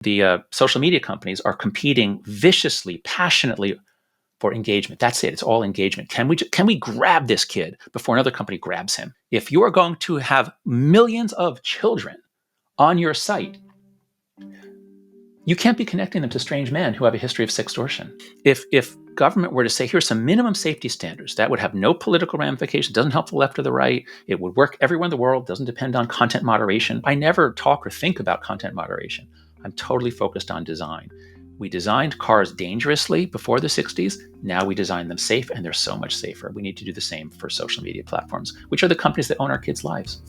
The social media companies are competing viciously, passionately for engagement. That's it. It's all engagement. Can we grab this kid before another company grabs him? If you are going to have millions of children on your site, you can't be connecting them to strange men who have a history of sextortion. If government were to say, here's some minimum safety standards, that would have no political ramifications, doesn't help the left or the right, it would work everywhere in the world, doesn't depend on content moderation. I never talk or think about content moderation. I'm totally focused on design. We designed cars dangerously before the 60s. Now we design them safe, and they're so much safer. We need to do the same for social media platforms, which are the companies that own our kids' lives.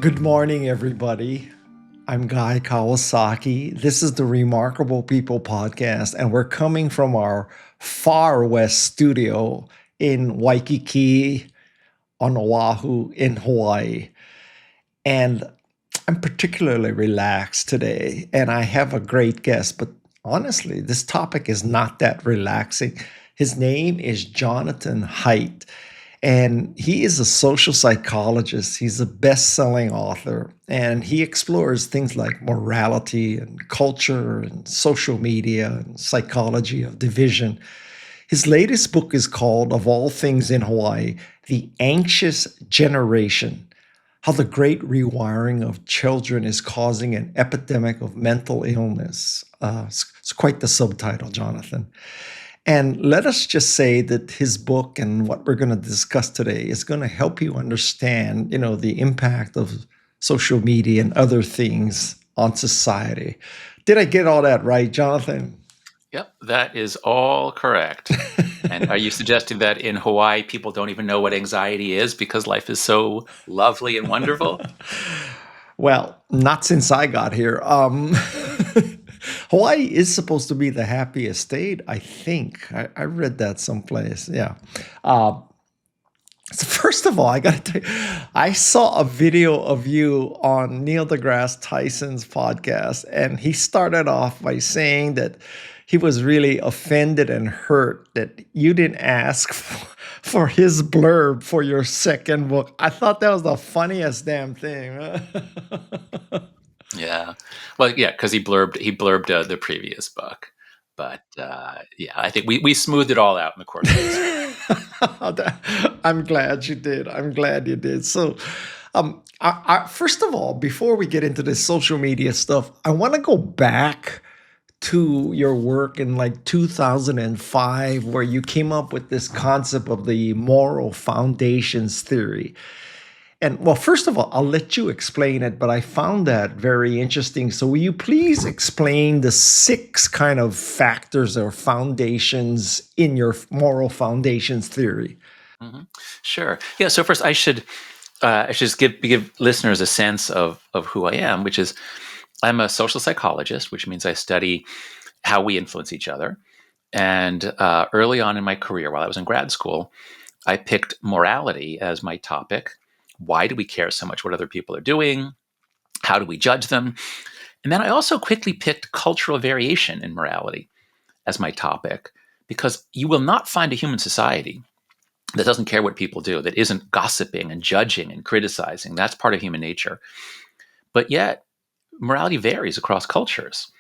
Good morning, everybody. I'm Guy Kawasaki. This is the Remarkable People podcast, and we're coming from our far west studio in Waikiki on Oahu in Hawaii. And I'm particularly relaxed today, and I have a great guest, but honestly, this topic is not that relaxing. His name is Jonathan Haidt. And he is a social psychologist. He's a best-selling author, and he explores things like morality and culture and social media and psychology of division. His latest book is called, of all things in Hawaii, The Anxious Generation: How the Great Rewiring of Children is Causing an Epidemic of Mental Illness. It's quite the subtitle, Jonathan. And let us just say that his book and what we're going to discuss today is going to help you understand, the impact of social media and other things on society. Did I get all that right, Jonathan? Yep, that is all correct. And are you suggesting that in Hawaii, people don't even know what anxiety is because life is so lovely and wonderful? Well, not since I got here. Hawaii is supposed to be the happiest state, I think. I read that someplace. Yeah. So first of all, I got to tell you, I saw a video of you on Neil deGrasse Tyson's podcast, and he started off by saying that he was really offended and hurt that you didn't ask for his blurb for your second book. I thought that was the funniest damn thing. Yeah. Well, yeah, because he blurbed the previous book. But yeah, I think we smoothed it all out in the course of this. I'm glad you did. I'm glad you did. So, first of all, before we get into this social media stuff, I want to go back to your work in like 2005, where you came up with this concept of the moral foundations theory. And well, first of all, I'll let you explain it, but I found that very interesting. So will you please explain the 6 kind of factors or foundations in your moral foundations theory? Mm-hmm. Sure. Yeah. So first, I should just give listeners a sense of who I am, which is I'm a social psychologist, which means I study how we influence each other. And early on in my career, while I was in grad school, I picked morality as my topic. Why do we care so much what other people are doing? How do we judge them? And then I also quickly picked cultural variation in morality as my topic, because you will not find a human society that doesn't care what people do, that isn't gossiping and judging and criticizing. That's part of human nature. But yet, morality varies across cultures.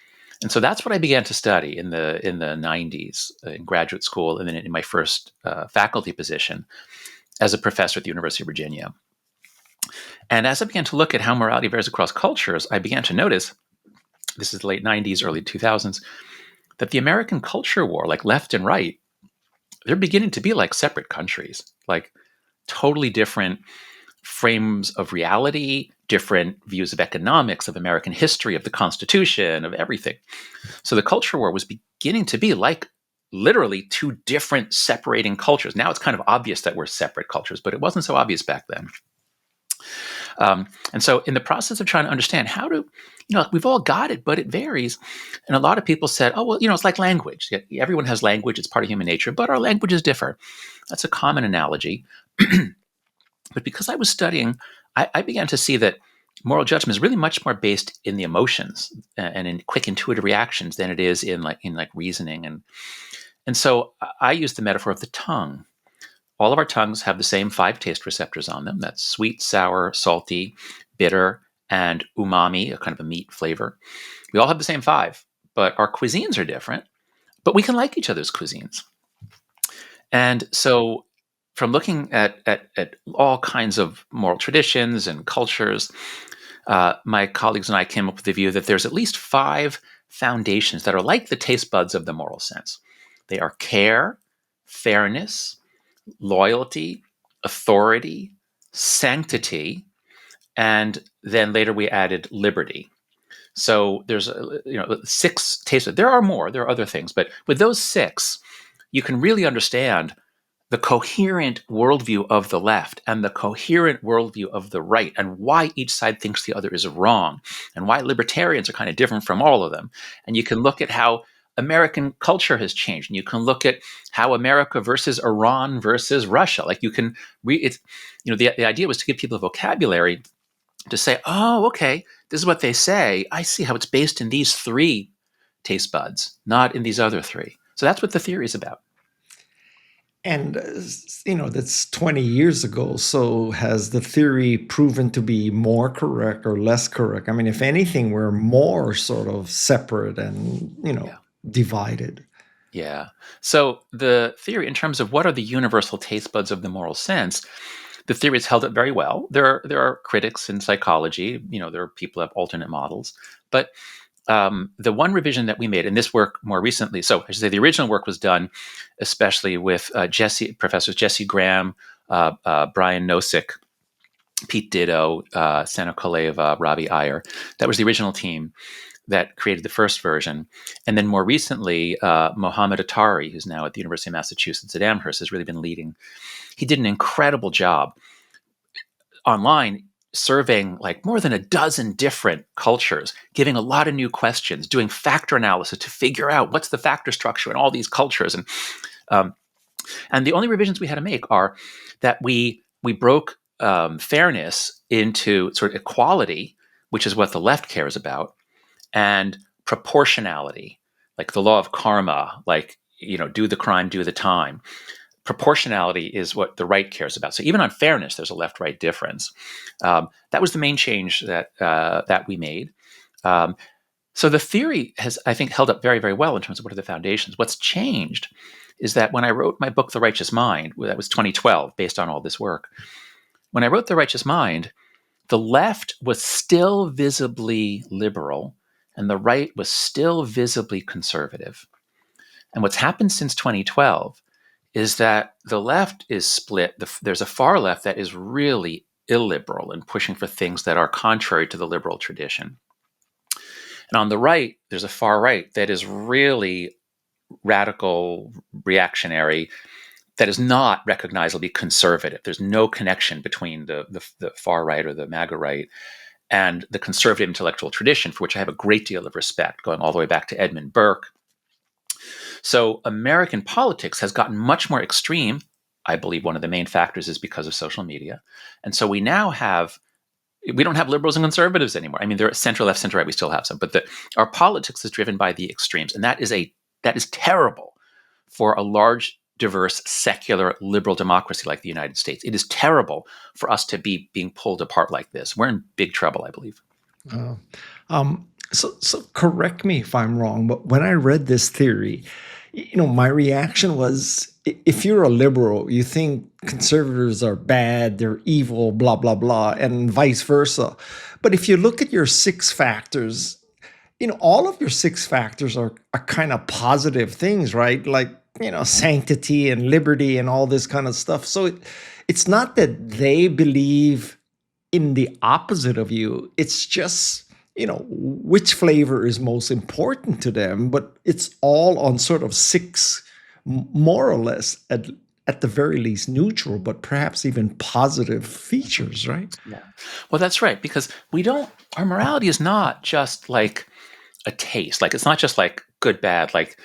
And so that's what I began to study in the 90s in graduate school, and then in my first faculty position as a professor at the University of Virginia. And as I began to look at how morality varies across cultures, I began to notice, this is the late 90s, early 2000s, that the American culture war, like left and right, they're beginning to be like separate countries, like totally different frames of reality, different views of economics, of American history, of the Constitution, of everything. So the culture war was beginning to be like literally 2 different separating cultures. Now it's kind of obvious that we're separate cultures, but it wasn't so obvious back then. And so in the process of trying to understand how to, we've all got it, but it varies. And a lot of people said, oh, well, it's like language. Everyone has language. It's part of human nature, but our languages differ. That's a common analogy. But because I was studying, I began to see that moral judgment is really much more based in the emotions and in quick intuitive reactions than it is in reasoning. And so I use the metaphor of the tongue, all of our tongues have the same 5 taste receptors on them. That's sweet, sour, salty, bitter, and umami, a kind of a meat flavor. We all have the same 5, but our cuisines are different, but we can like each other's cuisines. And so from looking at all kinds of moral traditions and cultures, my colleagues and I came up with the view that there's at least 5 foundations that are like the taste buds of the moral sense. They are care, fairness, loyalty, authority, sanctity, and then later we added liberty. So there's 6 taste. There are more. There are other things, but with those 6, you can really understand the coherent worldview of the left and the coherent worldview of the right, and why each side thinks the other is wrong, and why libertarians are kind of different from all of them. And you can look at how American culture has changed, and you can look at how America versus Iran versus Russia. Like you can the idea was to give people a vocabulary to say, oh, okay, this is what they say. I see how it's based in these 3 taste buds, not in these other 3. So that's what the theory is about. And, that's 20 years ago. So has the theory proven to be more correct or less correct? I mean, if anything, we're more sort of separate and, Yeah. divided. Yeah. So the theory, in terms of what are the universal taste buds of the moral sense, the theory has held up very well. There are critics in psychology. There are people who have alternate models. But the one revision that we made in this work more recently, so I should say the original work was done especially with Professors Jesse Graham, Brian Nosek, Pete Ditto, Sana Koleva, Robbie Iyer. That was the original team that created the first version. And then more recently, Mohammed Atari, who's now at the University of Massachusetts at Amherst, has really been leading. He did an incredible job online, surveying like more than a dozen different cultures, giving a lot of new questions, doing factor analysis to figure out what's the factor structure in all these cultures. And the only revisions we had to make are that we broke fairness into sort of equality, which is what the left cares about, and proportionality, like the law of karma, like, do the crime, do the time. Proportionality is what the right cares about. So even on fairness, there's a left-right difference. That was the main change that we made. So the theory has, I think, held up very, very well in terms of what are the foundations. What's changed is that when I wrote my book, The Righteous Mind, that was 2012, based on all this work. When I wrote The Righteous Mind, the left was still visibly liberal, and the right was still visibly conservative. And what's happened since 2012 is that the left is split. There's a far left that is really illiberal and pushing for things that are contrary to the liberal tradition. And on the right, there's a far right that is really radical, reactionary, that is not recognizably conservative. There's no connection between the far right or the MAGA right and the conservative intellectual tradition, for which I have a great deal of respect, going all the way back to Edmund Burke. So American politics has gotten much more extreme. I believe one of the main factors is because of social media. And so we don't have liberals and conservatives anymore. I mean, they're center left, center right, we still have some, but our politics is driven by the extremes. And that is terrible for a large, diverse, secular, liberal democracy like the United States. It is terrible for us to be being pulled apart like this. We're in big trouble, I believe. So correct me if I'm wrong, but when I read this theory, my reaction was, if you're a liberal, you think conservatives are bad, they're evil, blah, blah, blah, and vice versa. But if you look at your 6 factors, all of your 6 factors are kind of positive things, right? Like, sanctity and liberty and all this kind of stuff. So it's not that they believe in the opposite of you. It's just, which flavor is most important to them, but it's all on sort of 6, more or less, at the very least, neutral, but perhaps even positive features, right? Yeah. Well, that's right, because our morality is not just like a taste. Like, it's not just like good, bad. Like,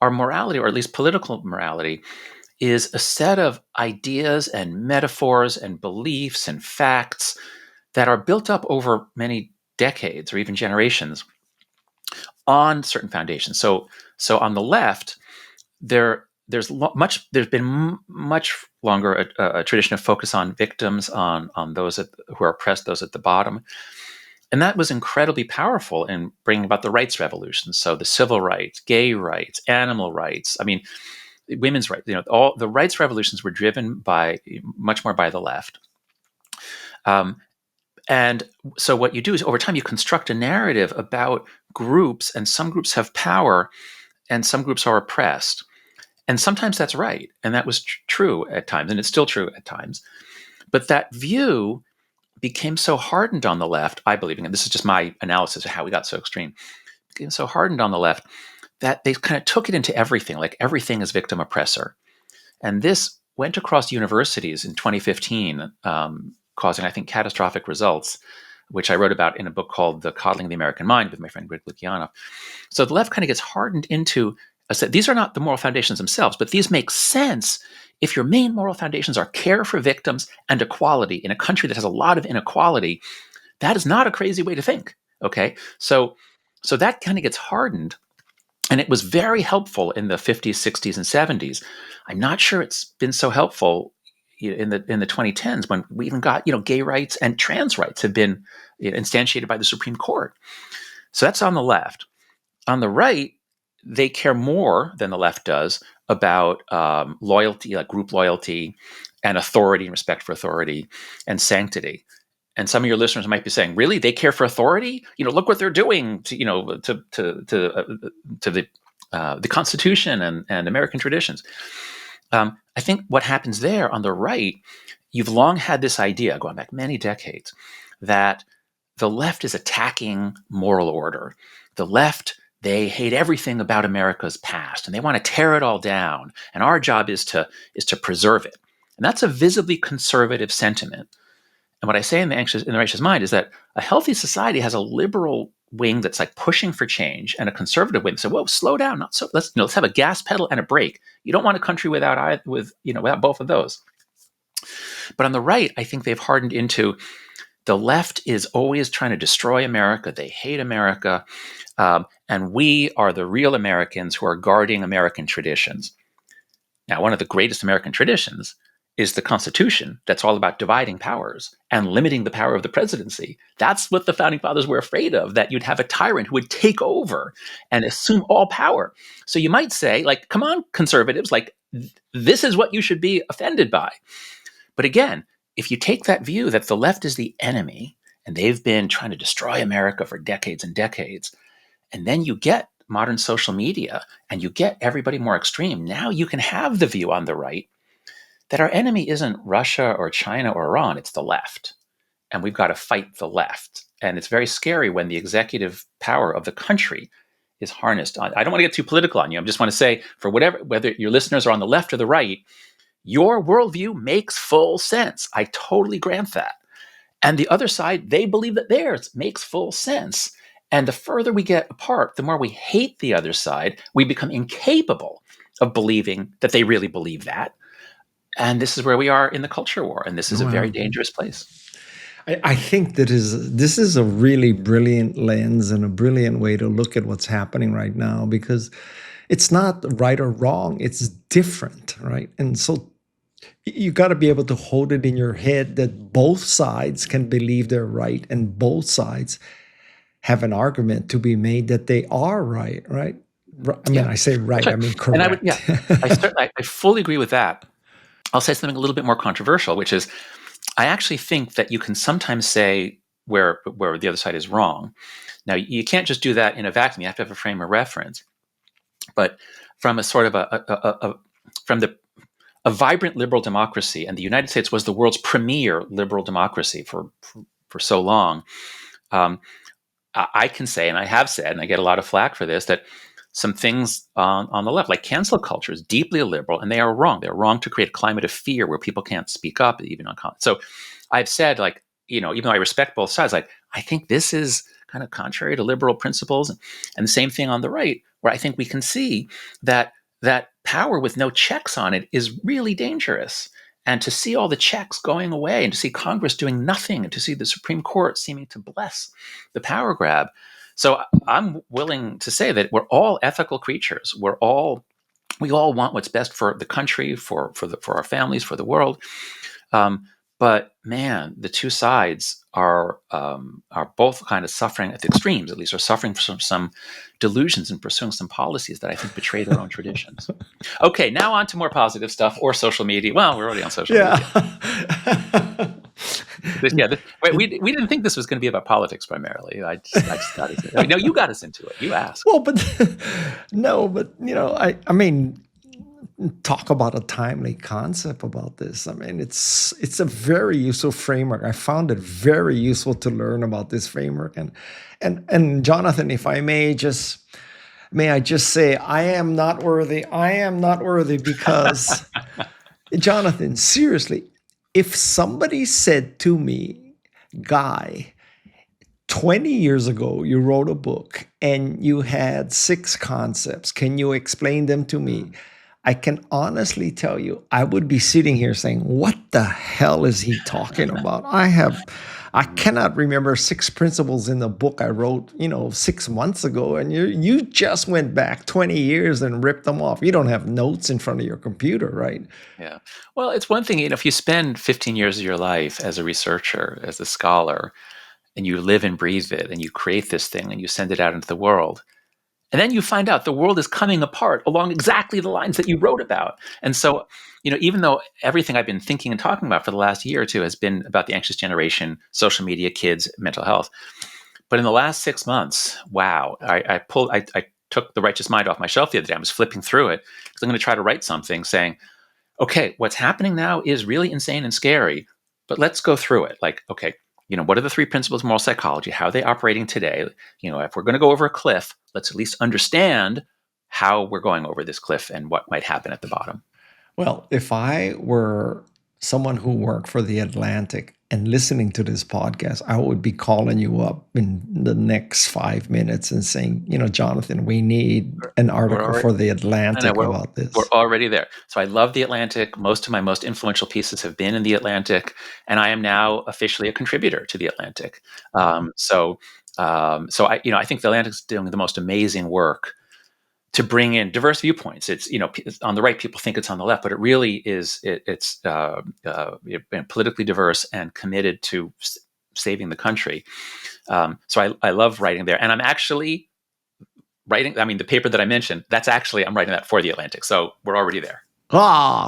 our morality, or at least political morality, is a set of ideas and metaphors and beliefs and facts that are built up over many decades or even generations on certain foundations. So on the left, there's been much longer a tradition of focus on victims, on those who are oppressed, those at the bottom, and that was incredibly powerful in bringing about the rights revolution. So the civil rights, gay rights, animal rights. I mean, women's rights. All the rights revolutions were driven by much more by the left. And so what you do is over time you construct a narrative about groups, and some groups have power, and some groups are oppressed. And sometimes that's right. And that was true at times, and it's still true at times. But that view became so hardened on the left, I believe, and this is just my analysis of how we got so extreme, became so hardened on the left that they kind of took it into everything, like everything is victim oppressor. And this went across universities in 2015, causing, I think, catastrophic results, which I wrote about in a book called The Coddling the American Mind with my friend Greg Lukianoff. So the left kind of gets hardened into these are not the moral foundations themselves, but these make sense if your main moral foundations are care for victims and equality in a country that has a lot of inequality. That is not a crazy way to think. Okay, so that kind of gets hardened, and it was very helpful in the 50s, 60s, and 70s. I'm not sure it's been so helpful in the 2010s when we even got gay rights and trans rights have been instantiated by the Supreme Court. So that's on the left. On the right, they care more than the left does about loyalty, like group loyalty, and authority and respect for authority and sanctity. And some of your listeners might be saying, "Really, they care for authority? Look what they're doing to the Constitution and American traditions." I think what happens there on the right, you've long had this idea, going back many decades, that the left is attacking moral order. The left, they hate everything about America's past, and they want to tear it all down. And our job is to preserve it. And that's a visibly conservative sentiment. And what I say in the Righteous Mind is that a healthy society has a liberal wing that's like pushing for change, and a conservative wing that says, "Whoa, slow down! Not so. Let's have a gas pedal and a brake." You don't want a country without both of those. But on the right, I think they've hardened into the left is always trying to destroy America. They hate America, and we are the real Americans who are guarding American traditions. Now, one of the greatest American traditions is the Constitution. That's all about dividing powers and limiting the power of the presidency. That's what the founding fathers were afraid of, that you'd have a tyrant who would take over and assume all power. So you might say, like, come on, conservatives, like, this is what you should be offended by. But again, if you take that view that the left is the enemy and they've been trying to destroy America for decades and decades, and then you get modern social media and you get everybody more extreme, now you can have the view on the right that our enemy isn't Russia or China or Iran, it's the left. And we've got to fight the left. And it's very scary when the executive power of the country is harnessed. I don't want to get too political on you. I just want to say, whether your listeners are on the left or the right, your worldview makes full sense. I totally grant that. And the other side, they believe that theirs makes full sense. And the further we get apart, the more we hate the other side, we become incapable of believing that they really believe that. And this is where we are in the culture war. And this is a very dangerous place. I think this is a really brilliant lens and a brilliant way to look at what's happening right now, because it's not right or wrong. It's different, right? And so you got to be able to hold it in your head that both sides can believe they're right, and both sides have an argument to be made that they are right, right? I mean, I say right, I mean correct. And I fully agree with that. I'll say something a little bit more controversial, which is I actually think that you can sometimes say where the other side is wrong. Now, you can't just do that in a vacuum. You have to have a frame of reference. But from a sort of a vibrant liberal democracy, and the United States was the world's premier liberal democracy for so long, I can say, and I have said, and I get a lot of flack for this, that some things on the left, like cancel culture, is deeply illiberal, and they are wrong. They're wrong to create a climate of fear where people can't speak up, even on comments. So I've said, like, even though I respect both sides, like, I think this is kind of contrary to liberal principles. And the same thing on the right, where I think we can see that power with no checks on it is really dangerous. And to see all the checks going away, and to see Congress doing nothing, and to see the Supreme Court seeming to bless the power grab. So I'm willing to say that we're all ethical creatures. We're all We all want what's best for the country, for our families, for the world. But man, the two sides are both kind of suffering at the extremes, at least, are suffering from some delusions and pursuing some policies that I think betray their own traditions. Okay, now on to more positive stuff or social media. Well, we're already on social Yeah. media. Wait, we didn't think this was going to be about politics primarily. I just got us. No, you got us into it. You asked. Well, but no, but I mean, talk about a timely concept about this. I mean, it's a very useful framework. I found it very useful to learn about this framework. And Jonathan, if I may I just say, I am not worthy. I am not worthy because, Jonathan, seriously, if somebody said to me, Guy, 20 years ago, you wrote a book and you had 6 concepts. Can you explain them to me? I can honestly tell you, I would be sitting here saying, what the hell is he talking about? I cannot remember 6 principles in the book I wrote, 6 months ago. And you just went back 20 years and ripped them off. You don't have notes in front of your computer, right? Yeah. Well, it's one thing, if you spend 15 years of your life as a researcher, as a scholar, and you live and breathe it, and you create this thing, and you send it out into the world, and then you find out the world is coming apart along exactly the lines that you wrote about. And so, even though everything I've been thinking and talking about for the last year or two has been about the anxious generation, social media, kids, mental health, but in the last 6 months, wow, I took The Righteous Mind off my shelf the other day. I was flipping through it because I'm going to try to write something saying, okay, what's happening now is really insane and scary, but let's go through it. Like, okay, what are the 3 principles of moral psychology? How are they operating today? If we're going to go over a cliff, let's at least understand how we're going over this cliff and what might happen at the bottom. Well, if I were someone who worked for the Atlantic and listening to this podcast, I would be calling you up in the next 5 minutes and saying, Jonathan, we need an article for the Atlantic about this. We're already there. So I love the Atlantic. Most of my most influential pieces have been in the Atlantic, and I am now officially a contributor to the Atlantic. So I think the Atlantic is doing the most amazing work to bring in diverse viewpoints. It's on the right, people think it's on the left, but it really is. It's politically diverse and committed to saving the country. So I love writing there, and I'm actually writing. I mean, the paper that I mentioned, I'm writing that for the Atlantic. So we're already there.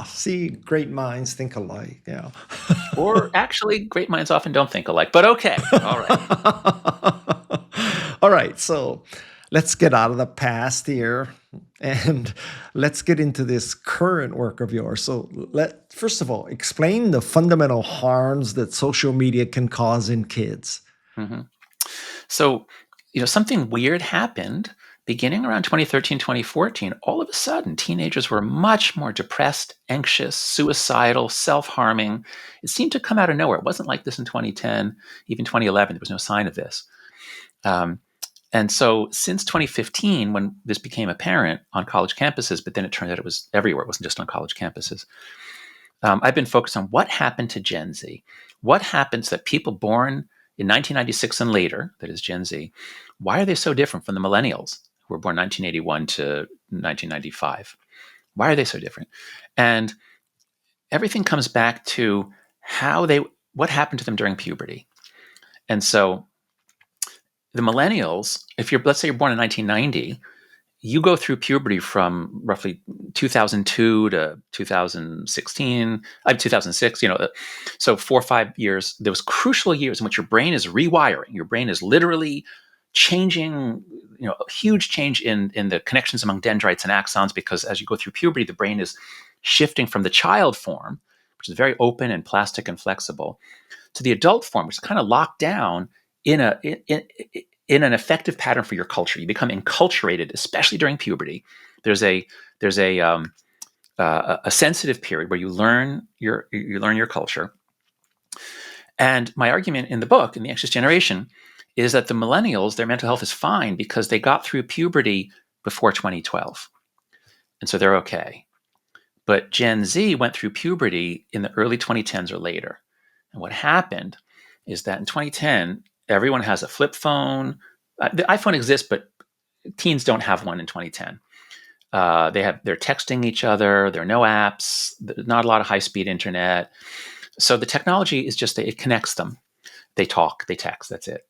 See, great minds think alike. Yeah. Or actually, great minds often don't think alike. But okay, all right. All right. So let's get out of the past here and let's get into this current work of yours. So first of all, explain the fundamental harms that social media can cause in kids. Mm-hmm. So, something weird happened beginning around 2013, 2014. All of a sudden, teenagers were much more depressed, anxious, suicidal, self-harming. It seemed to come out of nowhere. It wasn't like this in 2010, even 2011. There was no sign of this. And so since 2015, when this became apparent on college campuses, but then it turned out it was everywhere, it wasn't just on college campuses, I've been focused on what happened to Gen Z. What happens that people born in 1996 and later, that is Gen Z, why are they so different from the millennials who were born 1981 to 1995? Why are they so different? And everything comes back to what happened to them during puberty. And so the millennials, let's say you're born in 1990, you go through puberty from roughly 2002 to 2016, 2006, so 4 or 5 years, those crucial years in which your brain is rewiring. Your brain is literally changing, a huge change in the connections among dendrites and axons, because as you go through puberty, the brain is shifting from the child form, which is very open and plastic and flexible, to the adult form, which is kind of locked down in an effective pattern for your culture. You become enculturated, especially during puberty. There's a sensitive period where you learn your culture. And my argument in the book, in The Anxious Generation, is that the millennials, their mental health is fine because they got through puberty before 2012, and so they're okay. But Gen Z went through puberty in the early 2010s or later. And what happened is that in 2010, everyone has a flip phone. The iPhone exists, but teens don't have one in 2010. They're texting each other. There are no apps. Not a lot of high-speed internet. So the technology is just it connects them. They talk, they text. That's it.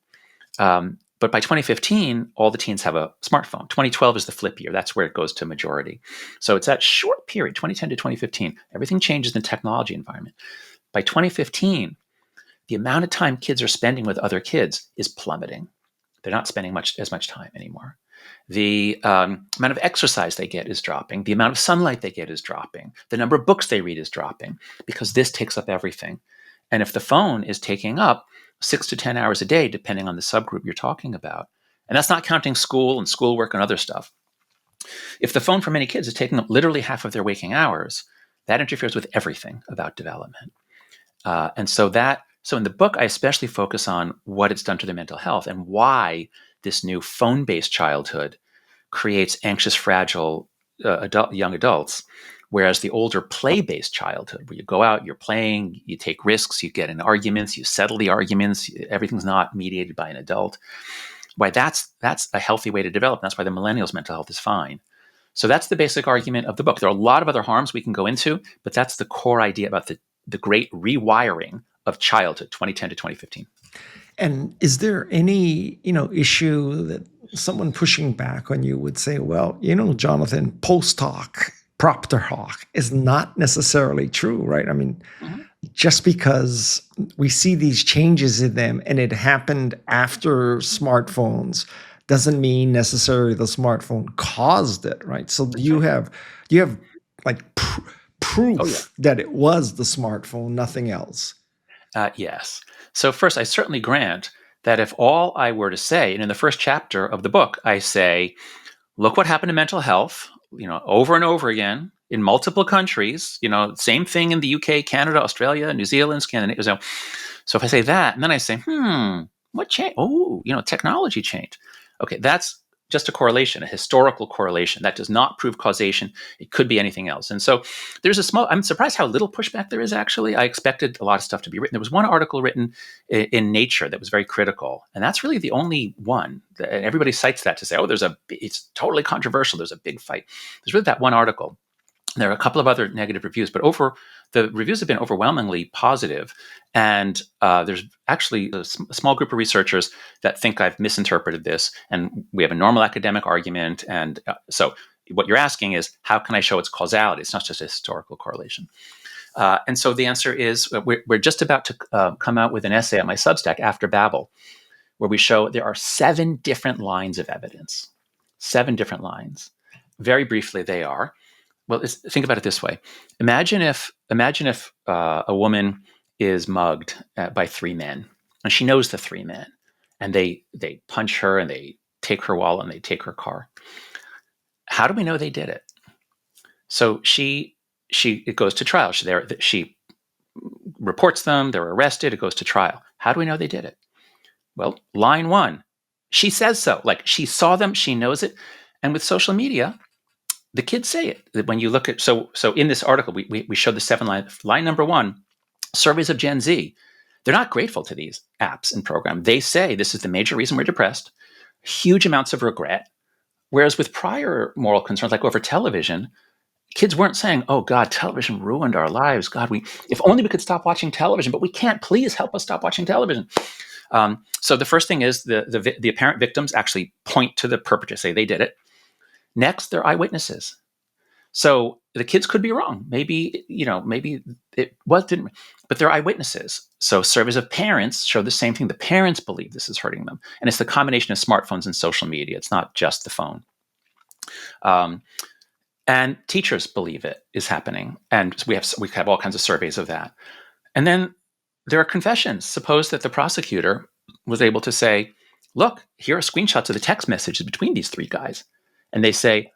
But by 2015, all the teens have a smartphone. 2012 is the flip year. That's where it goes to majority. So it's that short period, 2010 to 2015. Everything changes in the technology environment. By 2015, the amount of time kids are spending with other kids is plummeting. They're not spending as much time anymore. The amount of exercise they get is dropping. The amount of sunlight they get is dropping. The number of books they read is dropping because this takes up everything. And if the phone is taking up 6 to 10 hours a day, depending on the subgroup you're talking about, and that's not counting school and schoolwork and other stuff. If the phone for many kids is taking up literally half of their waking hours, that interferes with everything about development. So in the book, I especially focus on what it's done to their mental health and why this new phone-based childhood creates anxious, fragile young adults, whereas the older play-based childhood, where you go out, you're playing, you take risks, you get in arguments, you settle the arguments, everything's not mediated by an adult, why that's a healthy way to develop. That's why the millennials' mental health is fine. So that's the basic argument of the book. There are a lot of other harms we can go into, but that's the core idea about the great rewiring of childhood, 2010 to 2015. And is there any, issue that someone pushing back on you would say, well, Jonathan, post hoc, propter hoc is not necessarily true, right? I mean, just because we see these changes in them and it happened after smartphones doesn't mean necessarily the smartphone caused it, right? So do you have like proof that it was the smartphone, nothing else? Yes. So first, I certainly grant that if all I were to say, and in the first chapter of the book, I say, look what happened to mental health, over and over again in multiple countries, same thing in the UK, Canada, Australia, New Zealand, Scandinavia. So if I say that, and then I say, what changed? Oh, technology changed. Okay, that's just a correlation, a historical correlation. That does not prove causation. It could be anything else. And so I'm surprised how little pushback there is, actually. I expected a lot of stuff to be written. There was one article written in Nature that was very critical. And that's really the only one. And everybody cites that to say, it's totally controversial. There's a big fight. There's really that one article. There are a couple of other negative reviews, but the reviews have been overwhelmingly positive. And there's actually a small group of researchers that think I've misinterpreted this. And we have a normal academic argument. And so what you're asking is, how can I show its causality? It's not just a historical correlation. And so the answer is, we're just about to come out with an essay on my Substack, After Babel, where we show there are 7 different lines of evidence. 7 different lines. Very briefly, they are. Well, think about it this way. Imagine if a woman is mugged by 3 men, and she knows the 3 men, and they punch her, and they take her wallet, and they take her car. How do we know they did it? So it goes to trial. She reports them. They're arrested. It goes to trial. How do we know they did it? Well, line 1, she says so. Like, she saw them. She knows it. And with social media, the kids say it. When you look at, so in this article, we showed the 7 lines. Line number 1, surveys of Gen Z. They're not grateful to these apps and programs. They say this is the major reason we're depressed. Huge amounts of regret. Whereas with prior moral concerns, like over television, kids weren't saying, oh God, television ruined our lives. God, if only we could stop watching television, but we can't. Please help us stop watching television. So the first thing is the apparent victims actually point to the perpetrator, say they did it. Next, they're eyewitnesses. So the kids could be wrong. Maybe it didn't, but they're eyewitnesses. So surveys of parents show the same thing. The parents believe this is hurting them. And it's the combination of smartphones and social media. It's not just the phone. And teachers believe it is happening. And we have all kinds of surveys of that. And then there are confessions. Suppose that the prosecutor was able to say, look, here are screenshots of the text messages between these 3 guys. And they say,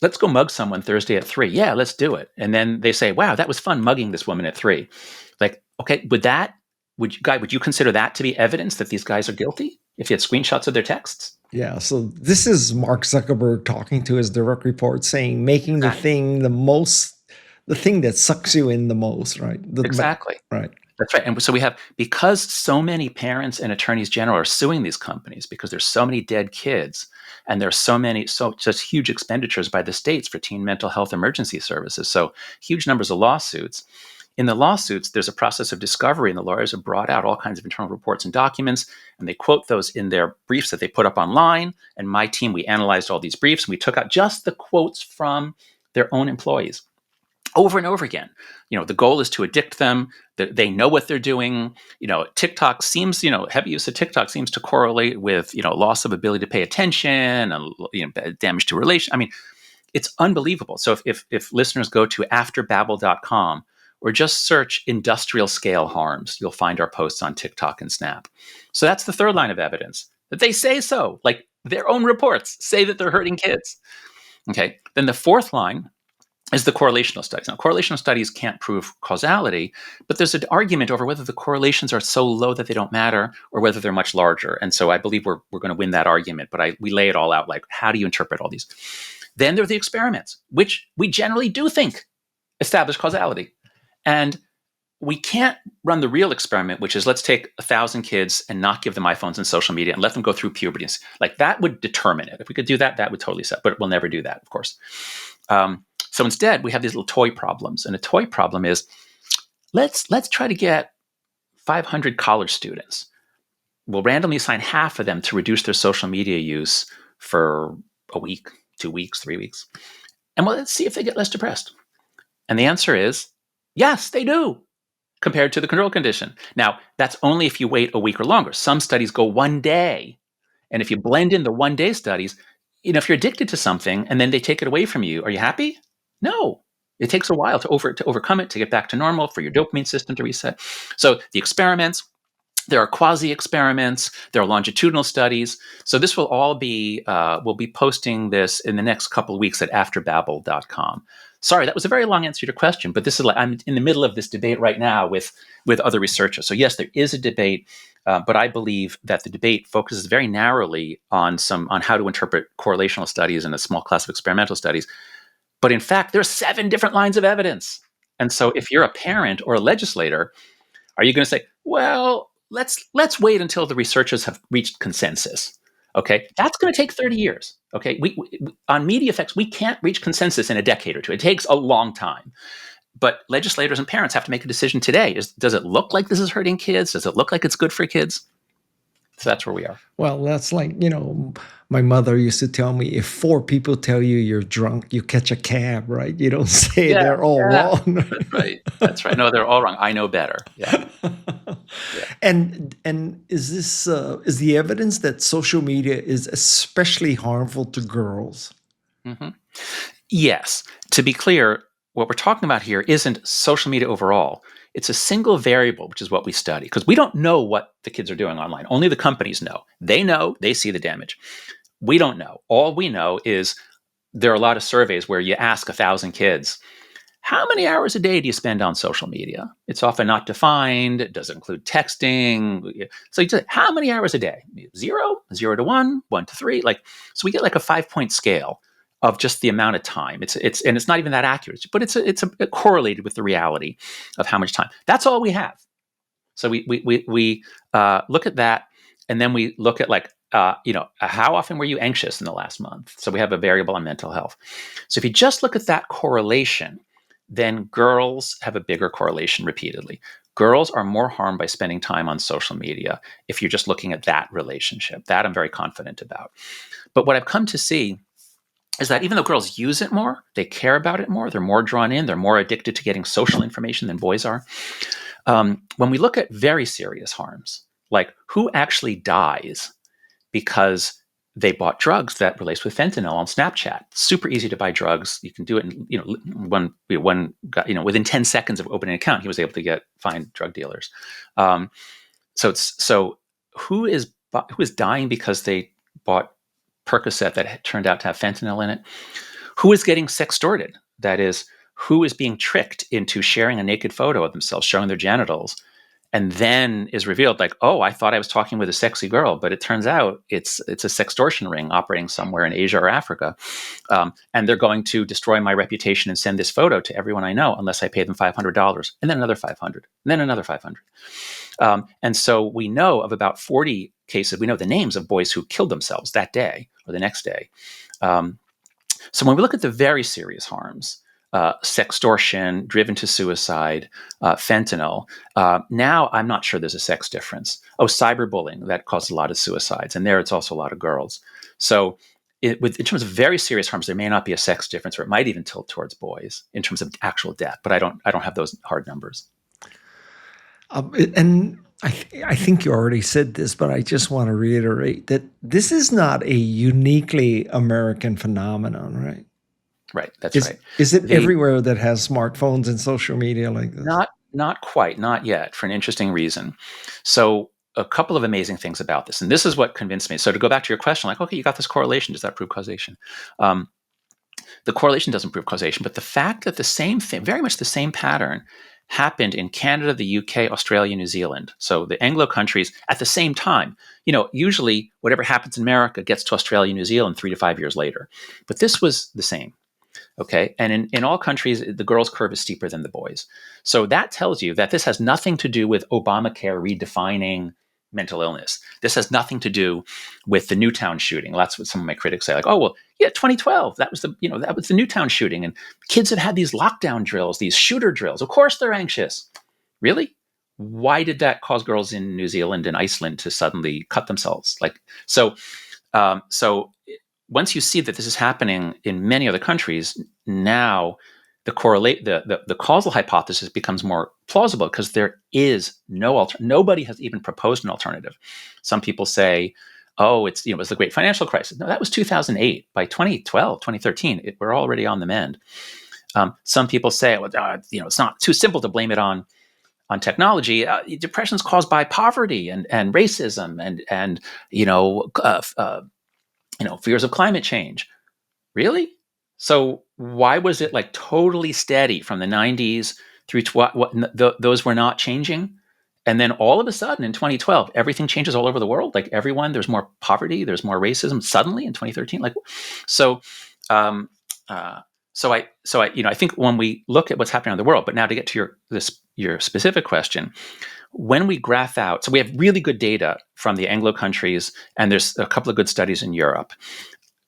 let's go mug someone Thursday at 3. Yeah, let's do it. And then they say, wow, that was fun mugging this woman at 3. Like, okay, would you consider that to be evidence that these guys are guilty if you had screenshots of their texts? Yeah. So this is Mark Zuckerberg talking to his direct report saying, making exactly. the thing that sucks you in the most, right? Exactly. Right. That's right. And so we have, because so many parents and attorneys general are suing these companies because there's so many dead kids and there's just huge expenditures by the states for teen mental health emergency services. So huge numbers of lawsuits. In the lawsuits, there's a process of discovery, and the lawyers have brought out all kinds of internal reports and documents, and they quote those in their briefs that they put up online. And my team, we analyzed all these briefs, and we took out just the quotes from their own employees over and over again. The goal is to addict them. They know what they're doing. TikTok seems, heavy use of TikTok seems to correlate with, loss of ability to pay attention and, damage to relation. I mean, it's unbelievable. So if listeners go to afterbabble.com or just search industrial scale harms, you'll find our posts on TikTok and Snap. So that's the third line of evidence, that they say so. Like, their own reports say that they're hurting kids. Okay. Then the fourth line is the correlational studies. Now, correlational studies can't prove causality, but there's an argument over whether the correlations are so low that they don't matter or whether they're much larger. And so I believe we're going to win that argument, but we lay it all out, like, how do you interpret all these? Then there are the experiments, which we generally do think establish causality. And we can't run the real experiment, which is, let's take 1,000 kids and not give them iPhones and social media and let them go through puberty. Like, that would determine it. If we could do that, that would totally set, but we'll never do that, of course. So instead, we have these little toy problems. And a toy problem is, let's try to get 500 college students. We'll randomly assign half of them to reduce their social media use for a week, 2 weeks, 3 weeks. And let's see if they get less depressed. And the answer is, yes, they do, compared to the control condition. Now, that's only if you wait a week or longer. Some studies go 1 day. And if you blend in the 1 day studies, if you're addicted to something and then they take it away from you, are you happy? No. It takes a while to overcome it, to get back to normal, for your dopamine system to reset. So the experiments, there are quasi-experiments, there are longitudinal studies. So this will all be, we'll be posting this in the next couple of weeks at afterbabble.com. Sorry, that was a very long answer to your question, but this is I'm in the middle of this debate right now with other researchers. So yes, there is a debate, but I believe that the debate focuses very narrowly on how to interpret correlational studies and a small class of experimental studies. But in fact, there's 7 different lines of evidence. And so if you're a parent or a legislator, are you going to say, well, let's wait until the researchers have reached consensus? Okay, that's going to take 30 years. Okay, we on media effects, we can't reach consensus in a decade or two. It takes a long time. But legislators and parents have to make a decision today. Does it look like this is hurting kids? Does it look like it's good for kids? So that's where we are. Well, that's like, my mother used to tell me, if 4 people tell you you're drunk, you catch a cab, right? You don't say they're all wrong. That's right. That's right. No, they're all wrong. I know better. Yeah. And is the evidence that social media is especially harmful to girls? Mm-hmm. Yes. To be clear, what we're talking about here isn't social media overall. It's a single variable, which is what we study, because we don't know what the kids are doing online. Only the companies know. They see the damage. We don't know. All we know is there are a lot of surveys where you ask 1,000 kids, how many hours a day do you spend on social media? It's often not defined. It doesn't include texting. So you say, how many hours a day? 0, 0 to 1, 1 to 3. So we get like a 5-point scale of just the amount of time. It's not even that accurate, but it's correlated with the reality of how much time. That's all we have. So we look at that, and then we look at how often were you anxious in the last month? So we have a variable on mental health. So if you just look at that correlation, then girls have a bigger correlation repeatedly. Girls are more harmed by spending time on social media if you're just looking at that relationship. That I'm very confident about. But what I've come to see is that even though girls use it more, they care about it more, they're more drawn in, they're more addicted to getting social information than boys are. When we look at very serious harms, like who actually dies because they bought drugs that relate with fentanyl on Snapchat. Super easy to buy drugs. You can do it in, one guy, within 10 seconds of opening an account, he was able to find drug dealers. So who is dying because they bought Percocet that turned out to have fentanyl in it? Who is getting sextorted? That is, who is being tricked into sharing a naked photo of themselves, showing their genitals, and then is revealed like, oh, I thought I was talking with a sexy girl, but it turns out it's a sextortion ring operating somewhere in Asia or Africa, and they're going to destroy my reputation and send this photo to everyone I know unless I pay them $500, and then another 500, and then another 500. And so we know of about 40 cases. We know the names of boys who killed themselves that day or the next day. So when we look at the very serious harms, sextortion, driven to suicide, fentanyl, now I'm not sure there's a sex difference. Oh, cyberbullying, that causes a lot of suicides. And there it's also a lot of girls. So in terms of very serious harms, there may not be a sex difference, or it might even tilt towards boys in terms of actual death. But I don't have those hard numbers. And I think you already said this, but I just want to reiterate that this is not a uniquely American phenomenon, right? Right, that's right. Is it everywhere that has smartphones and social media like this? Not quite, not yet, for an interesting reason. So a couple of amazing things about this, and this is what convinced me. So to go back to your question, like, okay, you got this correlation. Does that prove causation? The correlation doesn't prove causation, but the fact that the same thing, very much the same pattern, happened in Canada, the UK, Australia, New Zealand. So the Anglo countries at the same time. Usually whatever happens in America gets to Australia, New Zealand 3 to 5 years later. But this was the same. Okay. And in all countries, the girls' curve is steeper than the boys. So that tells you that this has nothing to do with Obamacare redefining mental illness. This has nothing to do with the Newtown shooting. That's what some of my critics say. Like, oh, well, yeah, 2012, that was the Newtown shooting. And kids have had these lockdown drills, these shooter drills. Of course they're anxious. Really? Why did that cause girls in New Zealand and Iceland to suddenly cut themselves? So once you see that this is happening in many other countries, now the causal hypothesis becomes more plausible because there is nobody has even proposed an alternative. Some people say, oh, it's the great financial crisis. No, that was 2008. By 2012, 2013, we're already on the mend. Some people say, well, it's not too simple to blame it on technology. Depression is caused by poverty and racism and fears of climate change. Really? So why was it like totally steady from the 90s through those were not changing? And then all of a sudden in 2012, everything changes all over the world. Like there's more poverty, there's more racism suddenly in 2013. I think when we look at what's happening in the world, but now to get to your specific question, when we graph out, so we have really good data from the Anglo countries, and there's a couple of good studies in Europe.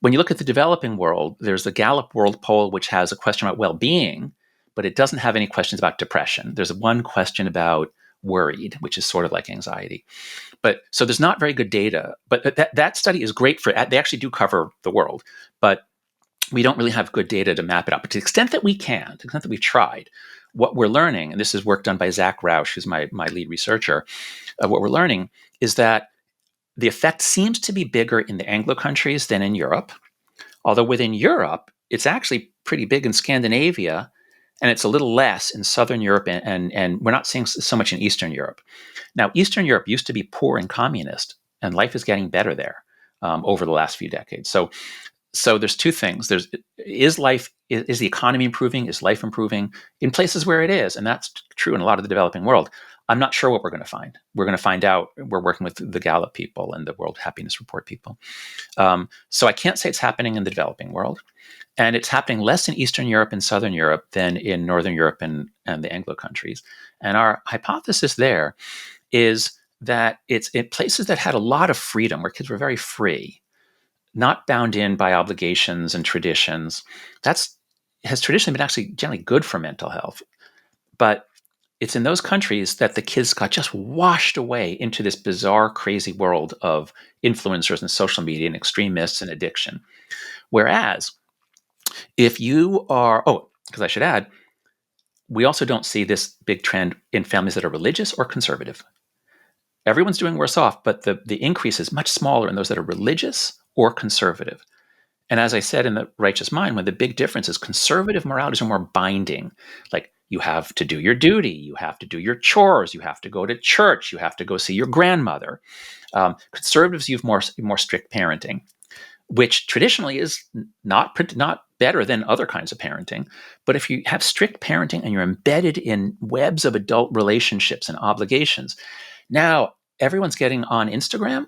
When you look at the developing world, there's the Gallup World Poll, which has a question about well-being, but it doesn't have any questions about depression. There's one question about worried, which is sort of like anxiety. But so there's not very good data. But that study is great they actually do cover the world, but we don't really have good data to map it out. But to the extent that we can, to the extent that we've tried, what we're learning, and this is work done by Zach Rausch, who's my lead researcher, what we're learning is that the effect seems to be bigger in the Anglo countries than in Europe. Although within Europe, it's actually pretty big in Scandinavia, and it's a little less in Southern Europe, and we're not seeing so much in Eastern Europe. Now, Eastern Europe used to be poor and communist, and life is getting better there over the last few decades. So there's two things. Is the economy improving? Is life improving in places where it is? And that's true in a lot of the developing world. I'm not sure what we're going to find. We're going to find out. We're working with the Gallup people and the World Happiness Report people. So I can't say it's happening in the developing world. And it's happening less in Eastern Europe and Southern Europe than in Northern Europe and the Anglo countries. And our hypothesis there is that it's in places that had a lot of freedom, where kids were very free, not bound in by obligations and traditions. Has traditionally been actually generally good for mental health. But it's in those countries that the kids got just washed away into this bizarre, crazy world of influencers and social media and extremists and addiction. Whereas if you are, because I should add, we also don't see this big trend in families that are religious or conservative. Everyone's doing worse off, but the increase is much smaller in those that are religious or conservative. And as I said in The Righteous Mind, one of the big differences, conservative moralities are more binding. Like, you have to do your duty, you have to do your chores, you have to go to church, you have to go see your grandmother. Conservatives use more strict parenting. which traditionally is not better than other kinds of parenting. But if you have strict parenting and you're embedded in webs of adult relationships and obligations, now everyone's getting on Instagram,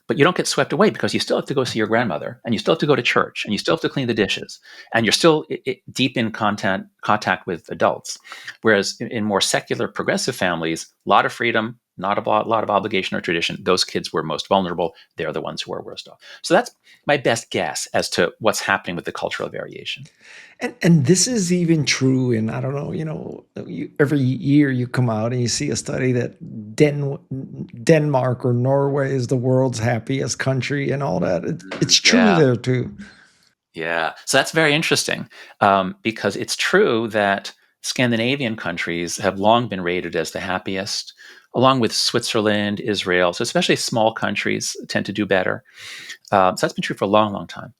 but you don't get swept away because you still have to go see your grandmother, and you still have to go to church, and you still have to clean the dishes, and you're still deep in contact with adults. Whereas in more secular, progressive families, a lot of freedom, not a lot of obligation or tradition. Those kids were most vulnerable. They're the ones who are worst off. So that's my best guess as to what's happening with the cultural variation. And this is even true in, I don't know, every year you come out and you see a study that Denmark or Norway is the world's happiest country and all that. It's true Yeah. there too. Yeah. So that's very interesting, because it's true that Scandinavian countries have long been rated as the happiest, along with Switzerland, Israel. So especially small countries tend to do better. So that's been true for a long, long time.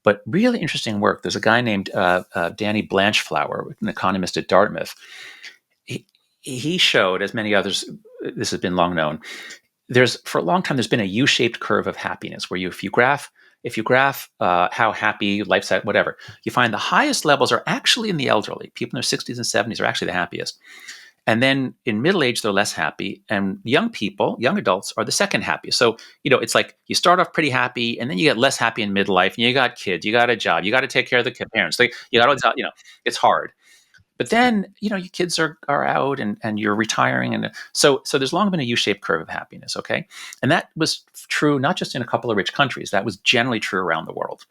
But really interesting work. There's a guy named Danny Blanchflower, an economist at Dartmouth. He showed, as many others, this has been long known, for a long time there's been a U-shaped curve of happiness where if you graph how happy life's at, whatever, you find the highest levels are actually in the elderly. People in their 60s and 70s are actually the happiest. And then in middle age, they're less happy. And young adults are the second happiest. So, it's like you start off pretty happy and then you get less happy in midlife, and you got kids, you got a job, you got to take care of the parents. Like, you got to, it's hard. But then, your kids are out, and you're retiring. And so there's long been a U-shaped curve of happiness. Okay. And that was true, not just in a couple of rich countries, that was generally true around the world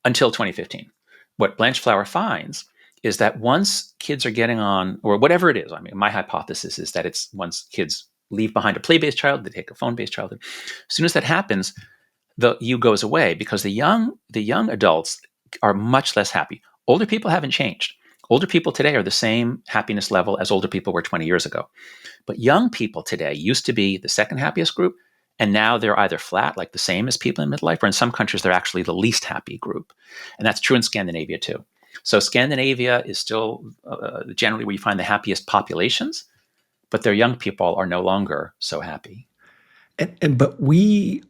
until 2015. What Blanchflower finds is that once kids are getting on, or whatever it is, I mean, my hypothesis is that it's once kids leave behind a play-based child, they take a phone-based childhood. As soon as that happens, the U goes away, because the young adults are much less happy. Older people haven't changed. Older people today are the same happiness level as older people were 20 years ago. But young people today used to be the second happiest group, and now they're either flat, like the same as people in midlife, or in some countries, they're actually the least happy group. And that's true in Scandinavia too. So Scandinavia is still generally where you find the happiest populations, but their young people are no longer so happy. But we,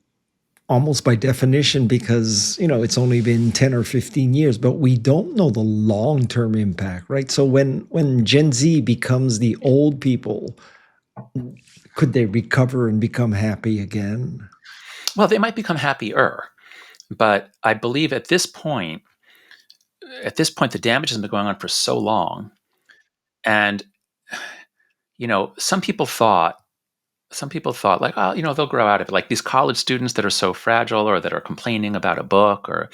almost by definition, because it's only been 10 or 15 years, but we don't know the long-term impact, right? So when Gen Z becomes the old people, could they recover and become happy again? Well, they might become happier, but I believe at this point, the damage has been going on for so long. And, some people thought, like, oh, they'll grow out of it. Like these college students that are so fragile, or that are complaining about a book, or,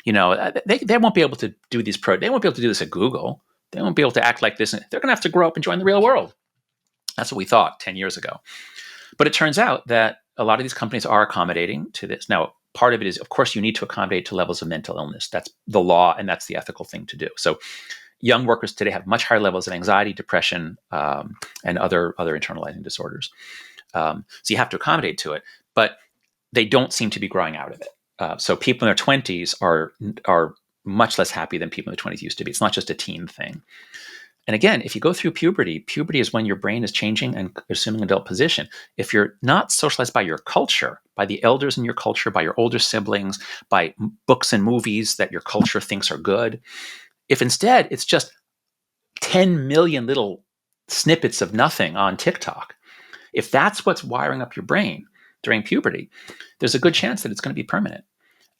they won't be able to do they won't be able to do this at Google. They won't be able to act like this. They're going to have to grow up and join the real world. That's what we thought 10 years ago. But it turns out that a lot of these companies are accommodating to this. Now, part of it is, of course, you need to accommodate to levels of mental illness. That's the law, and that's the ethical thing to do. So young workers today have much higher levels of anxiety, depression, and other internalizing disorders. So you have to accommodate to it, but they don't seem to be growing out of it. So people in their 20s are much less happy than people in their 20s used to be. It's not just a teen thing. And again, if you go through puberty is when your brain is changing and assuming adult position. If you're not socialized by your culture, by the elders in your culture, by your older siblings, by books and movies that your culture thinks are good, if instead it's just 10 million little snippets of nothing on TikTok, if that's what's wiring up your brain during puberty, there's a good chance that it's going to be permanent.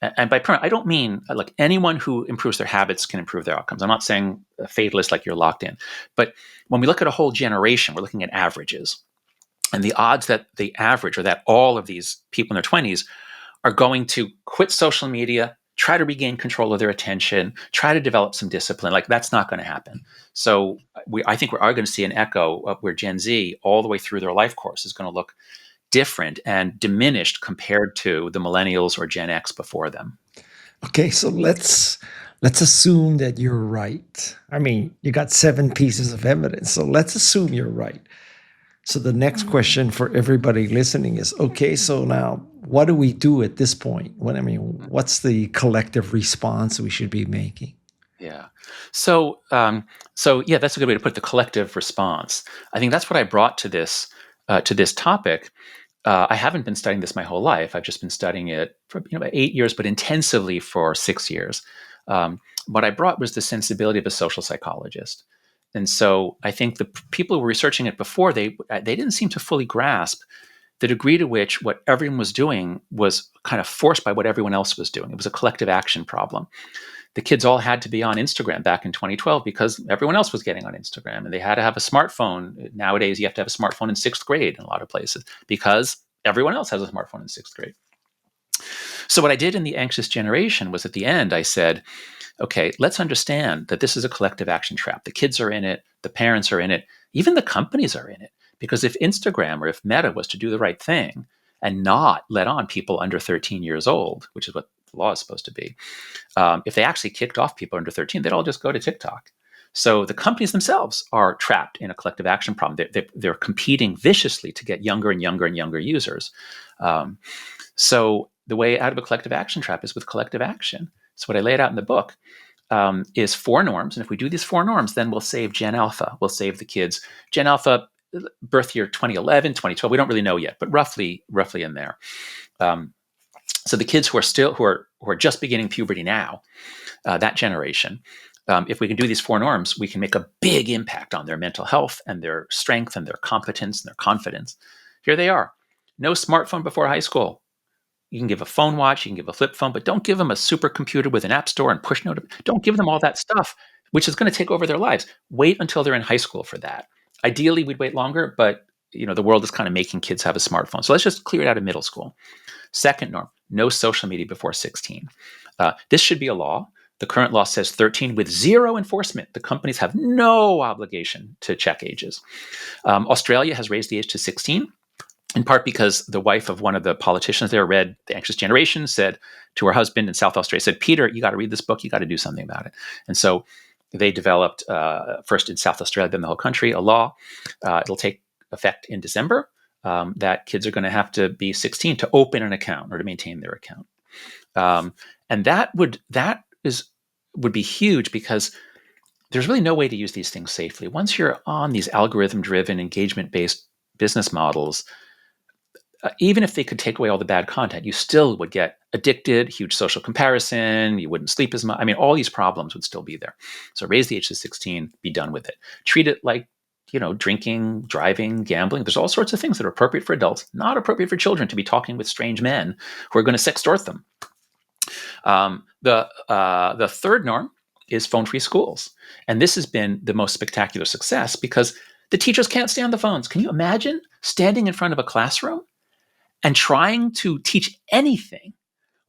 And by permanent, I don't mean like anyone who improves their habits can improve their outcomes. I'm not saying fatalist, like you're locked in. But when we look at a whole generation, we're looking at averages. And the odds that the average, or that all of these people in their 20s are going to quit social media, try to regain control of their attention, try to develop some discipline, like that's not going to happen. So I think we are going to see an echo of where Gen Z, all the way through their life course, is going to look different and diminished compared to the millennials or Gen X before them. Okay, so let's assume that you're right. I mean, you got 7 pieces of evidence, so let's assume you're right. So the next question for everybody listening is, okay, so now what do we do at this point? What's the collective response we should be making? Yeah. So yeah, that's a good way to put it, the collective response. I think that's what I brought to this topic. I haven't been studying this my whole life. I've just been studying it for about 8 years, but intensively for 6 years. What I brought was the sensibility of a social psychologist. And so I think the people who were researching it before, they didn't seem to fully grasp the degree to which what everyone was doing was kind of forced by what everyone else was doing. It was a collective action problem. The kids all had to be on Instagram back in 2012 because everyone else was getting on Instagram, and they had to have a smartphone. Nowadays, you have to have a smartphone in sixth grade in a lot of places because everyone else has a smartphone in sixth grade. So what I did in The Anxious Generation was at the end, I said, okay, let's understand that this is a collective action trap. The kids are in it, the parents are in it, even the companies are in it. Because if Instagram or if Meta was to do the right thing and not let on people under 13 years old, which is what the law is supposed to be, if they actually kicked off people under 13, they'd all just go to TikTok. So the companies themselves are trapped in a collective action problem. They're competing viciously to get younger and younger and younger users. So the way out of a collective action trap is with collective action. So what I lay it out in the book is 4 norms. And if we do these 4 norms, then we'll save Gen Alpha. We'll save the kids. Gen Alpha, birth year 2011, 2012. We don't really know yet, but roughly in there. So the kids who are just beginning puberty now, that generation, if we can do these 4 norms, we can make a big impact on their mental health and their strength and their competence and their confidence. Here they are. No smartphone before high school. You can give a phone watch, you can give a flip phone, but don't give them a supercomputer with an app store and push note. Don't give them all that stuff, which is going to take over their lives. Wait until they're in high school for that. Ideally, we'd wait longer, but the world is kind of making kids have a smartphone. So let's just clear it out of middle school. Second norm, no social media before 16. This should be a law. The current law says 13 with 0 enforcement. The companies have no obligation to check ages. Australia has raised the age to 16. In part because the wife of one of the politicians there read The Anxious Generation, said to her husband in South Australia, said, Peter, you got to read this book. You got to do something about it. And so they developed, first in South Australia, then the whole country, a law. It'll take effect in December that kids are going to have to be 16 to open an account or to maintain their account. And that would be huge because there's really no way to use these things safely. Once you're on these algorithm-driven, engagement-based business models, even if they could take away all the bad content, you still would get addicted, huge social comparison, you wouldn't sleep as much. I mean, all these problems would still be there. So raise the age to 16, be done with it. Treat it like, drinking, driving, gambling. There's all sorts of things that are appropriate for adults, not appropriate for children to be talking with strange men who are going to sextort them. The third norm is phone-free schools. And this has been the most spectacular success because the teachers can't stand the phones. Can you imagine standing in front of a classroom and trying to teach anything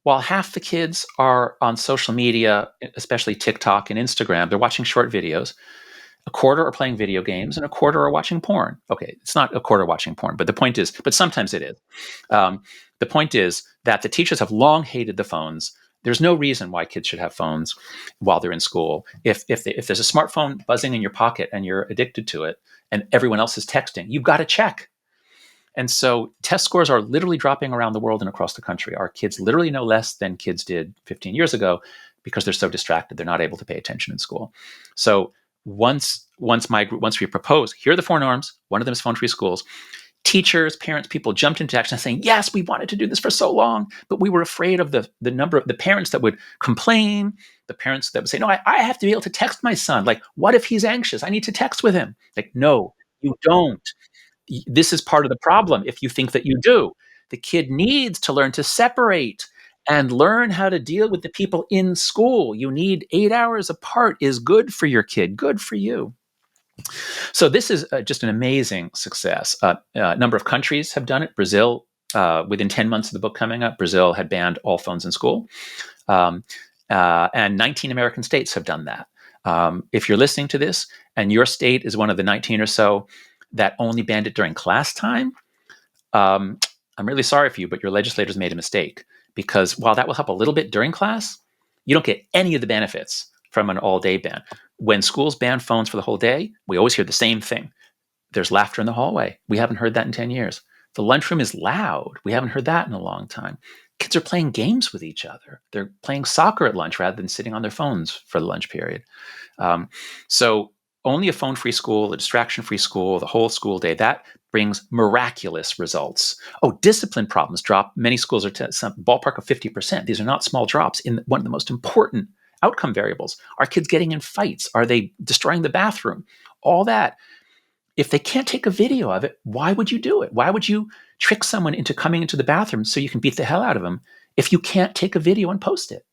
while half the kids are on social media, especially TikTok and Instagram? They're watching short videos. A quarter are playing video games and a quarter are watching porn. Okay, it's not a quarter watching porn, but the point is, but sometimes it is. The point is that the teachers have long hated the phones. There's no reason why kids should have phones while they're in school. If there's a smartphone buzzing in your pocket and you're addicted to it and everyone else is texting, you've got to check. And so test scores are literally dropping around the world and across the country. Our kids literally know less than kids did 15 years ago because they're so distracted. They're not able to pay attention in school. So once we propose, here are the 4 norms. One of them is phone-free schools. Teachers, parents, people jumped into action saying, yes, we wanted to do this for so long, but we were afraid of the number of the parents that would complain, the parents that would say, no, I have to be able to text my son. Like, what if he's anxious? I need to text with him. Like, no, you don't. This is part of the problem if you think that you do. The kid needs to learn to separate and learn how to deal with the people in school. You need 8 hours apart is good for your kid, good for you. So this is just an amazing success. A number of countries have done it. Brazil, within 10 months of the book coming up, Brazil had banned all phones in school. And 19 American states have done that. If you're listening to this and your state is one of the 19 or so that only banned it during class time, I'm really sorry for you, but your legislators made a mistake. Because while that will help a little bit during class, you don't get any of the benefits from an all-day ban. When schools ban phones for the whole day, we always hear the same thing. There's laughter in the hallway. We haven't heard that in 10 years. The lunchroom is loud. We haven't heard that in a long time. Kids are playing games with each other. They're playing soccer at lunch rather than sitting on their phones for the lunch period. So only a phone-free school, a distraction-free school, the whole school day, that brings miraculous results. Oh, discipline problems drop. Many schools are some ballpark of 50%. These are not small drops in one of the most important outcome variables. Are kids getting in fights? Are they destroying the bathroom? All that. If they can't take a video of it, why would you do it? Why would you trick someone into coming into the bathroom so you can beat the hell out of them if you can't take a video and post it?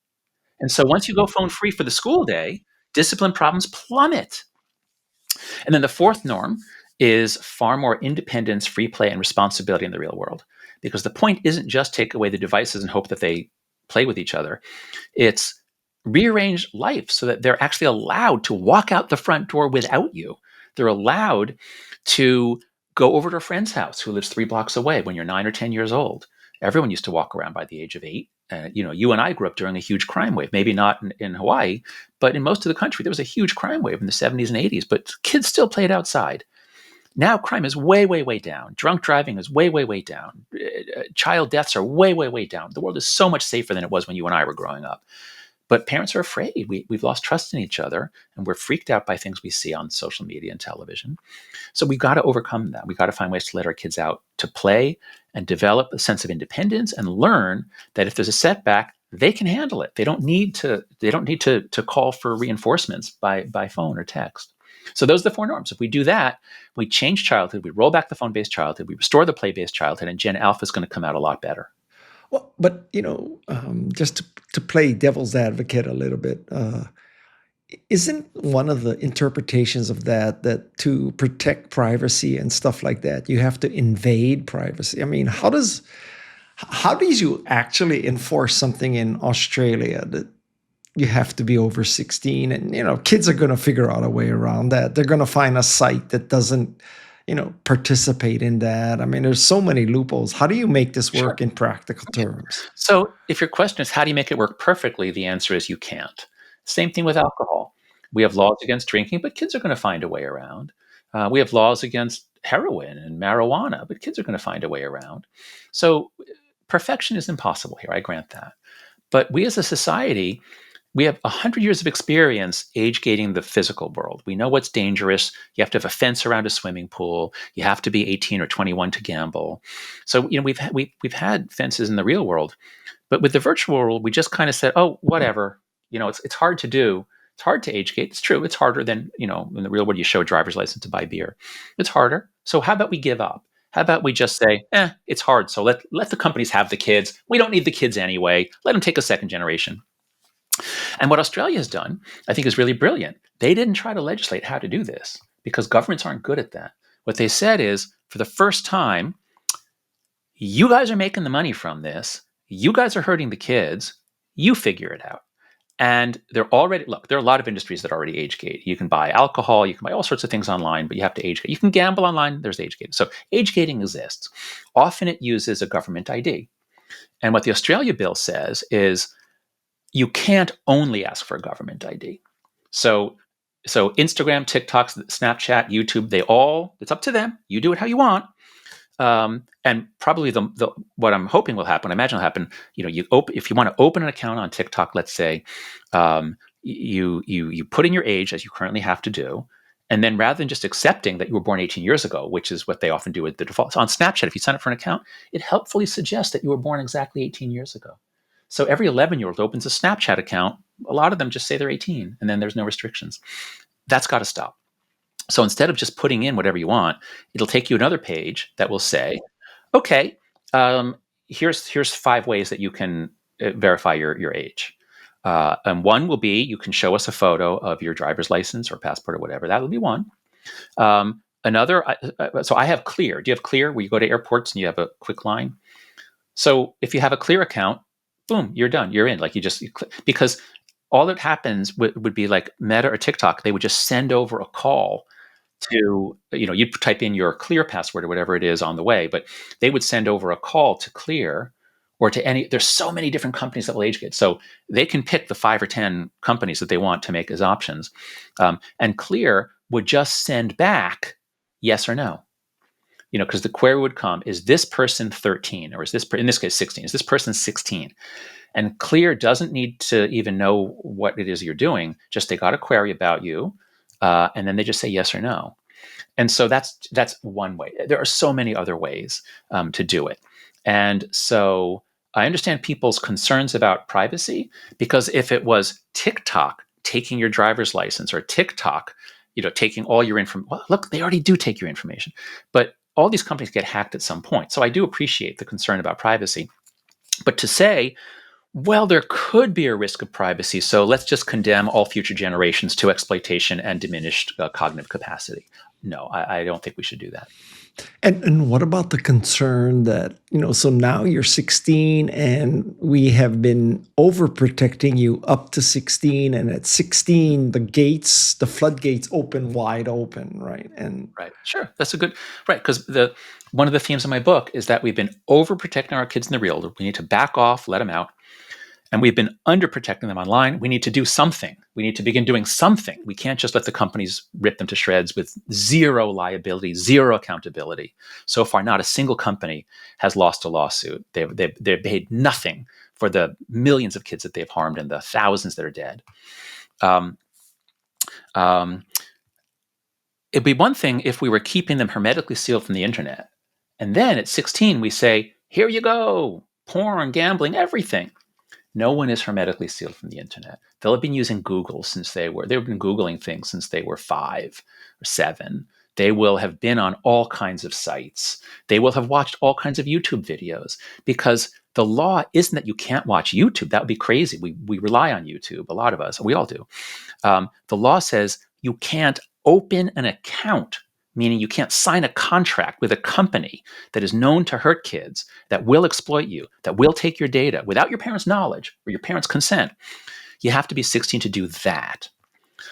And so once you go phone free for the school day, discipline problems plummet. And then the fourth norm is far more independence, free play, and responsibility in the real world. Because the point isn't just take away the devices and hope that they play with each other. It's rearrange life so that they're actually allowed to walk out the front door without you. They're allowed to go over to a friend's house who lives 3 blocks away when you're 9 or 10 years old. Everyone used to walk around by the age of 8. You and I grew up during a huge crime wave, maybe not in Hawaii, but in most of the country, there was a huge crime wave in the 70s and 80s, but kids still played outside. Now crime is way, way, way down. Drunk driving is way, way, way down. Child deaths are way, way, way down. The world is so much safer than it was when you and I were growing up. But parents are afraid. We've lost trust in each other, and we're freaked out by things we see on social media and television. So we've got to overcome that. We've got to find ways to let our kids out to play and develop a sense of independence and learn that if there's a setback, they can handle it. They don't need to call for reinforcements by phone or text. So those are the 4 norms. If we do that, we change childhood, we roll back the phone-based childhood, we restore the play-based childhood, and Gen Alpha is going to come out a lot better. Well, but just to play devil's advocate a little bit, isn't one of the interpretations of that to protect privacy and stuff like that, you have to invade privacy? I mean, how do you actually enforce something in Australia that you have to be over 16? And kids are going to figure out a way around that. They're going to find a site that doesn't participate in that. I mean, there's so many loopholes. How do you make this work in practical terms? So if your question is how do you make it work perfectly, the answer is you can't. Same thing with alcohol. We have laws against drinking, but kids are going to find a way around. We have laws against heroin and marijuana, but kids are going to find a way around. So perfection is impossible here. I grant that. But we as a society, we have 100 years of experience age gating the physical world. We know what's dangerous. You have to have a fence around a swimming pool. You have to be 18 or 21 to gamble. So we've had fences in the real world, but with the virtual world, we just kind of said, oh, whatever. It's hard to do. It's hard to age gate. It's true. It's harder than in the real world. You show a driver's license to buy beer. It's harder. So how about we give up? How about we just say, it's hard. So let the companies have the kids. We don't need the kids anyway. Let them take a second generation. And what Australia has done, I think, is really brilliant. They didn't try to legislate how to do this because governments aren't good at that. What they said is, for the first time, you guys are making the money from this. You guys are hurting the kids. You figure it out. And there are a lot of industries that already age gate. You can buy alcohol, you can buy all sorts of things online, but you have to age gate. You can gamble online, there's age gating. So age gating exists. Often it uses a government ID. And what the Australia bill says is, you can't only ask for a government ID. So Instagram, TikTok, Snapchat, YouTube, it's up to them. You do it how you want. And probably what I'm hoping will happen, I imagine will happen, if you want to open an account on TikTok, let's say, you put in your age as you currently have to do. And then rather than just accepting that you were born 18 years ago, which is what they often do with the default. So on Snapchat, if you sign up for an account, it helpfully suggests that you were born exactly 18 years ago. So every 11-year-old opens a Snapchat account. A lot of them just say they're 18, and then there's no restrictions. That's got to stop. So instead of just putting in whatever you want, it'll take you another page that will say, okay, here's 5 ways that you can verify your age. And one will be you can show us a photo of your driver's license or passport or whatever. That will be one. Another, so I have Clear. Do you have Clear where you go to airports and you have a quick line? So if you have a Clear account, boom, you're done. You're in. Because all that happens would be like Meta or TikTok. They would just send over a call to, you'd type in your Clear password or whatever it is on the way, but they would send over a call to Clear or to there's so many different companies that will age gate. So they can pick the 5 or 10 companies that they want to make as options. And Clear would just send back yes or no. Because the query would come, is this person 13? Or is this, in this case, 16? Is this person 16? And Clear doesn't need to even know what it is you're doing. Just they got a query about you, and then they just say yes or no. And so that's one way. There are so many other ways to do it. And so I understand people's concerns about privacy, because if it was TikTok taking your driver's license, or TikTok, taking all your information, well, look, they already do take your information, but all these companies get hacked at some point. So I do appreciate the concern about privacy. But to say, well, there could be a risk of privacy, so let's just condemn all future generations to exploitation and diminished cognitive capacity. No, I don't think we should do that. And what about the concern that, so now you're 16 and we have been overprotecting you up to 16, and at 16 the floodgates open wide open, right? And Right. Sure. That's a good, right. Because one of the themes of my book is that we've been overprotecting our kids in the real world. We need to back off, let them out. And we've been underprotecting them online. We need to do something. We need to begin doing something. We can't just let the companies rip them to shreds with zero liability, zero accountability. So far, not a single company has lost a lawsuit. They've paid nothing for the millions of kids that they've harmed and the thousands that are dead. Um, um, it'd be one thing if we were keeping them hermetically sealed from the internet. And then at 16, we say, here you go, porn, gambling, everything. No one is hermetically sealed from the internet. They'll have been using Google they've been Googling things since they were 5 or 7. They will have been on all kinds of sites. They will have watched all kinds of YouTube videos, because the law isn't that you can't watch YouTube. That would be crazy. We rely on YouTube, a lot of us, we all do. The law says you can't open an account, meaning you can't sign a contract with a company that is known to hurt kids, that will exploit you, that will take your data without your parents' knowledge or your parents' consent. You have to be 16 to do that.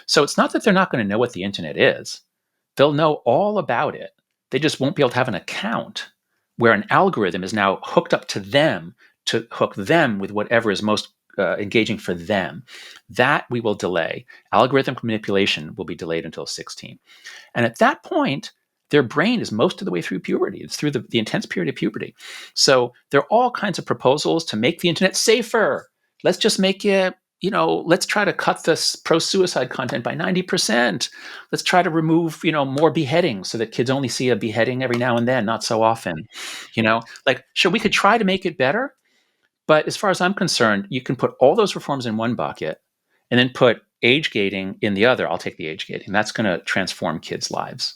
So it's not that they're not going to know what the internet is. They'll know all about it. They just won't be able to have an account where an algorithm is now hooked up to them to hook them with whatever is most engaging for them. That we will delay. Algorithmic manipulation will be delayed until 16. And at that point, their brain is most of the way through puberty. It's through the intense period of puberty. So there are all kinds of proposals to make the internet safer. Let's just make it, let's try to cut this pro-suicide content by 90%. Let's try to remove, more beheadings so that kids only see a beheading every now and then, not so often. Sure, we could try to make it better. But as far as I'm concerned, you can put all those reforms in one bucket and then put age gating in the other. I'll take the age gating. That's going to transform kids' lives.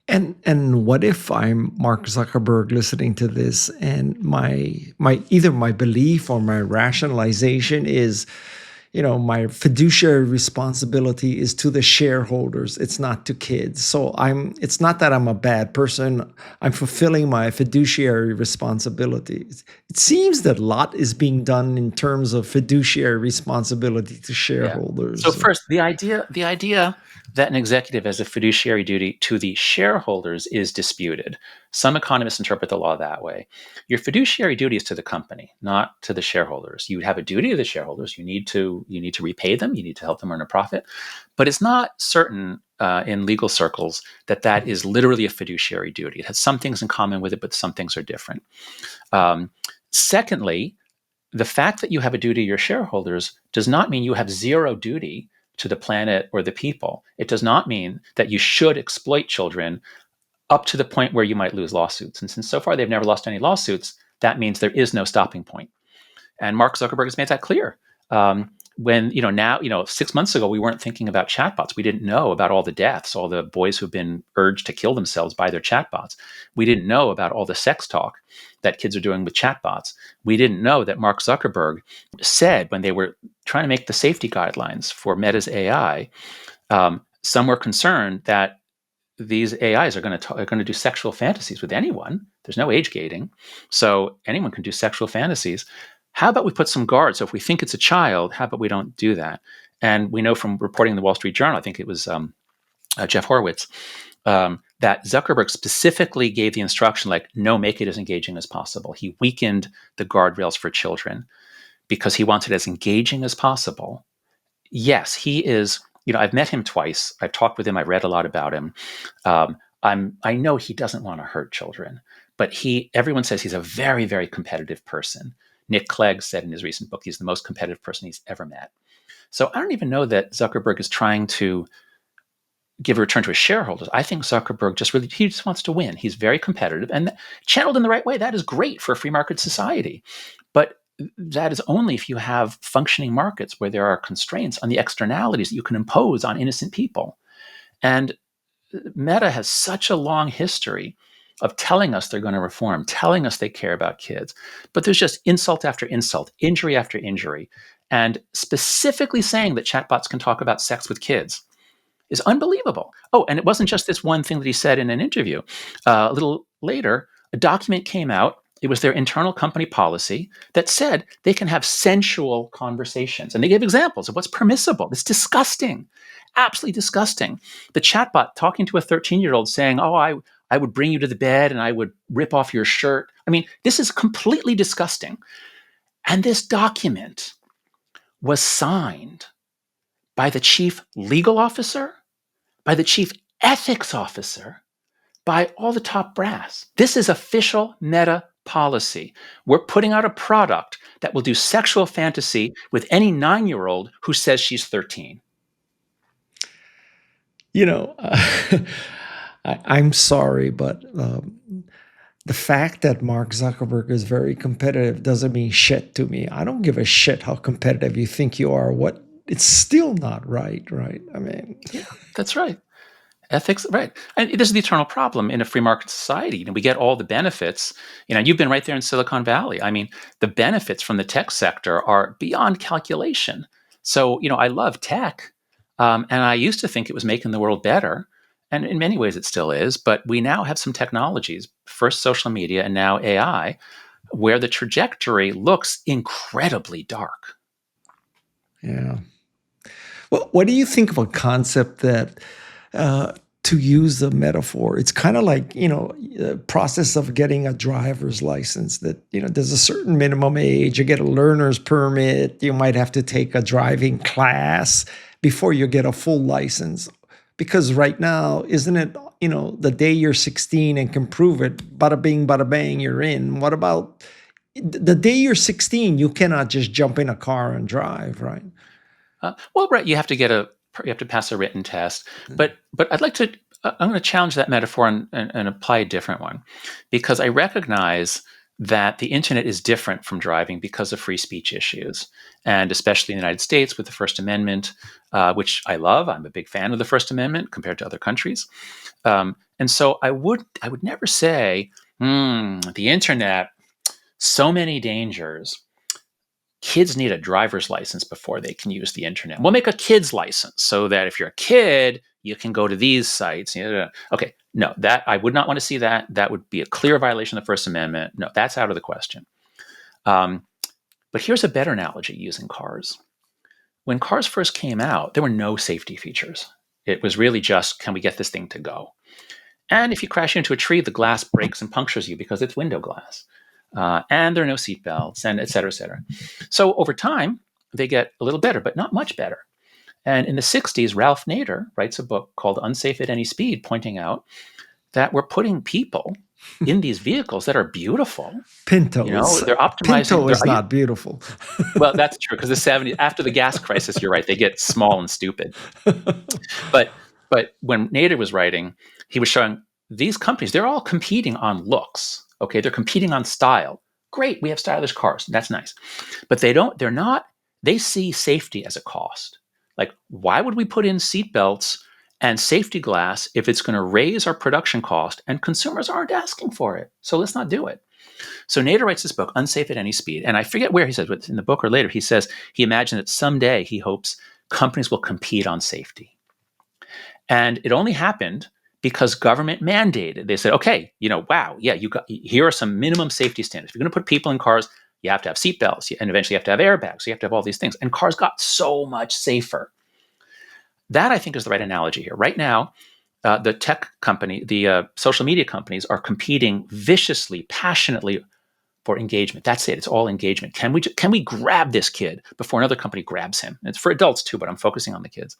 And what if I'm Mark Zuckerberg listening to this, and my either my belief or my rationalization is, my fiduciary responsibility is to the shareholders. It's not to kids. So it's not that I'm a bad person. I'm fulfilling my fiduciary responsibilities. It seems that a lot is being done in terms of fiduciary responsibility to shareholders. Yeah. So first, the idea that an executive has a fiduciary duty to the shareholders is disputed. Some economists interpret the law that way. Your fiduciary duty is to the company, not to the shareholders. You have a duty to the shareholders. You need to repay them. You need to help them earn a profit. But it's not certain in legal circles that is literally a fiduciary duty. It has some things in common with it, but some things are different. Secondly, the fact that you have a duty to your shareholders does not mean you have zero duty to the planet or the people. It does not mean that you should exploit children up to the point where you might lose lawsuits. And since so far they've never lost any lawsuits, that means there is no stopping point. And Mark Zuckerberg has made that clear. When, now, 6 months ago, we weren't thinking about chatbots. We didn't know about all the deaths, all the boys who've been urged to kill themselves by their chatbots. We didn't know about all the sex talk that kids are doing with chatbots. We didn't know that Mark Zuckerberg said when they were trying to make the safety guidelines for Meta's AI, some were concerned that these AIs are going to do sexual fantasies with anyone. There's no age gating, so anyone can do sexual fantasies. How about we put some guards? So if we think it's a child, how about we don't do that? And we know from reporting in the Wall Street Journal, I think it was Jeff Horowitz, that Zuckerberg specifically gave the instruction, no, make it as engaging as possible. He weakened the guardrails for children because he wants it as engaging as possible. Yes, he is. I've met him twice. I've talked with him. I've read a lot about him. I know he doesn't want to hurt children, but everyone says he's a very, very competitive person. Nick Clegg said in his recent book, he's the most competitive person he's ever met. So I don't even know that Zuckerberg is trying to give a return to his shareholders. I think Zuckerberg he just wants to win. He's very competitive, and channeled in the right way, that is great for a free market society. But that is only if you have functioning markets where there are constraints on the externalities that you can impose on innocent people. And Meta has such a long history of telling us they're going to reform, telling us they care about kids. But there's just insult after insult, injury after injury, and specifically saying that chatbots can talk about sex with kids is unbelievable. Oh, and it wasn't just this one thing that he said in an interview. A little later, a document came out. It was their internal company policy that said they can have sensual conversations. And they gave examples of what's permissible. It's disgusting, absolutely disgusting. The chatbot talking to a 13-year-old saying, oh, I would bring you to the bed and I would rip off your shirt. I mean, this is completely disgusting. And this document was signed by the chief legal officer, by the chief ethics officer, by all the top brass. This is official Meta policy. We're putting out a product that will do sexual fantasy with any 9-year-old who says she's 13. I'm sorry, but the fact that Mark Zuckerberg is very competitive doesn't mean shit to me. I don't give a shit how competitive you think you are. It's still not right? I mean, yeah, that's right. Ethics, right. And this is the eternal problem in a free market society. We get all the benefits. You've been right there in Silicon Valley. I mean, the benefits from the tech sector are beyond calculation. So, I love tech. And I used to think it was making the world better. And in many ways it still is. But we now have some technologies, first social media and now AI, where the trajectory looks incredibly dark. Yeah. Well, what do you think of a concept that, to use the metaphor, it's kind of like, the process of getting a driver's license that, there's a certain minimum age, you get a learner's permit, you might have to take a driving class before you get a full license. Because right now, isn't it, the day you're 16 and can prove it, bada bing, bada bang, you're in. What about the day you're 16, you cannot just jump in a car and drive, right? Well, right, you have to pass a written test, but I'd like to. I'm going to challenge that metaphor and apply a different one, because I recognize that the internet is different from driving because of free speech issues, and especially in the United States with the First Amendment, which I love. I'm a big fan of the First Amendment compared to other countries, and so I would never say the internet, so many dangers. Kids need a driver's license before they can use the internet. We'll make a kid's license so that if you're a kid, you can go to these sites. Okay, no, that I would not want to see that. That would be a clear violation of the First Amendment. No, that's out of the question. But here's a better analogy using cars. When cars first came out, there were no safety features. It was really just, can we get this thing to go? And if you crash into a tree, the glass breaks and punctures you because it's window glass. And there are no seatbelts, and et cetera, et cetera. So over time, they get a little better, but not much better. And in the 60s, Ralph Nader writes a book called Unsafe at Any Speed, pointing out that we're putting people in these vehicles that are beautiful. Pintos. They're optimizing. Pinto is not beautiful. Well, that's true, because the 70s, after the gas crisis, you're right, they get small and stupid. But when Nader was writing, he was showing these companies, they're all competing on looks. Okay, they're competing on style. Great, we have stylish cars. That's nice. But they see safety as a cost. Like, why would we put in seatbelts and safety glass if it's going to raise our production cost and consumers aren't asking for it? So let's not do it. So Nader writes this book, Unsafe at Any Speed. And I forget where he says, but in the book or later, he says he imagines that someday he hopes companies will compete on safety. And it only happened because government mandated. They said, okay, wow, yeah, here are some minimum safety standards. If you're going to put people in cars, you have to have seatbelts, and eventually you have to have airbags. So you have to have all these things. And cars got so much safer. That, I think, is the right analogy here. Right now, the tech company, the social media companies are competing viciously, passionately for engagement. That's it. It's all engagement. Can we grab this kid before another company grabs him? And it's for adults too, but I'm focusing on the kids.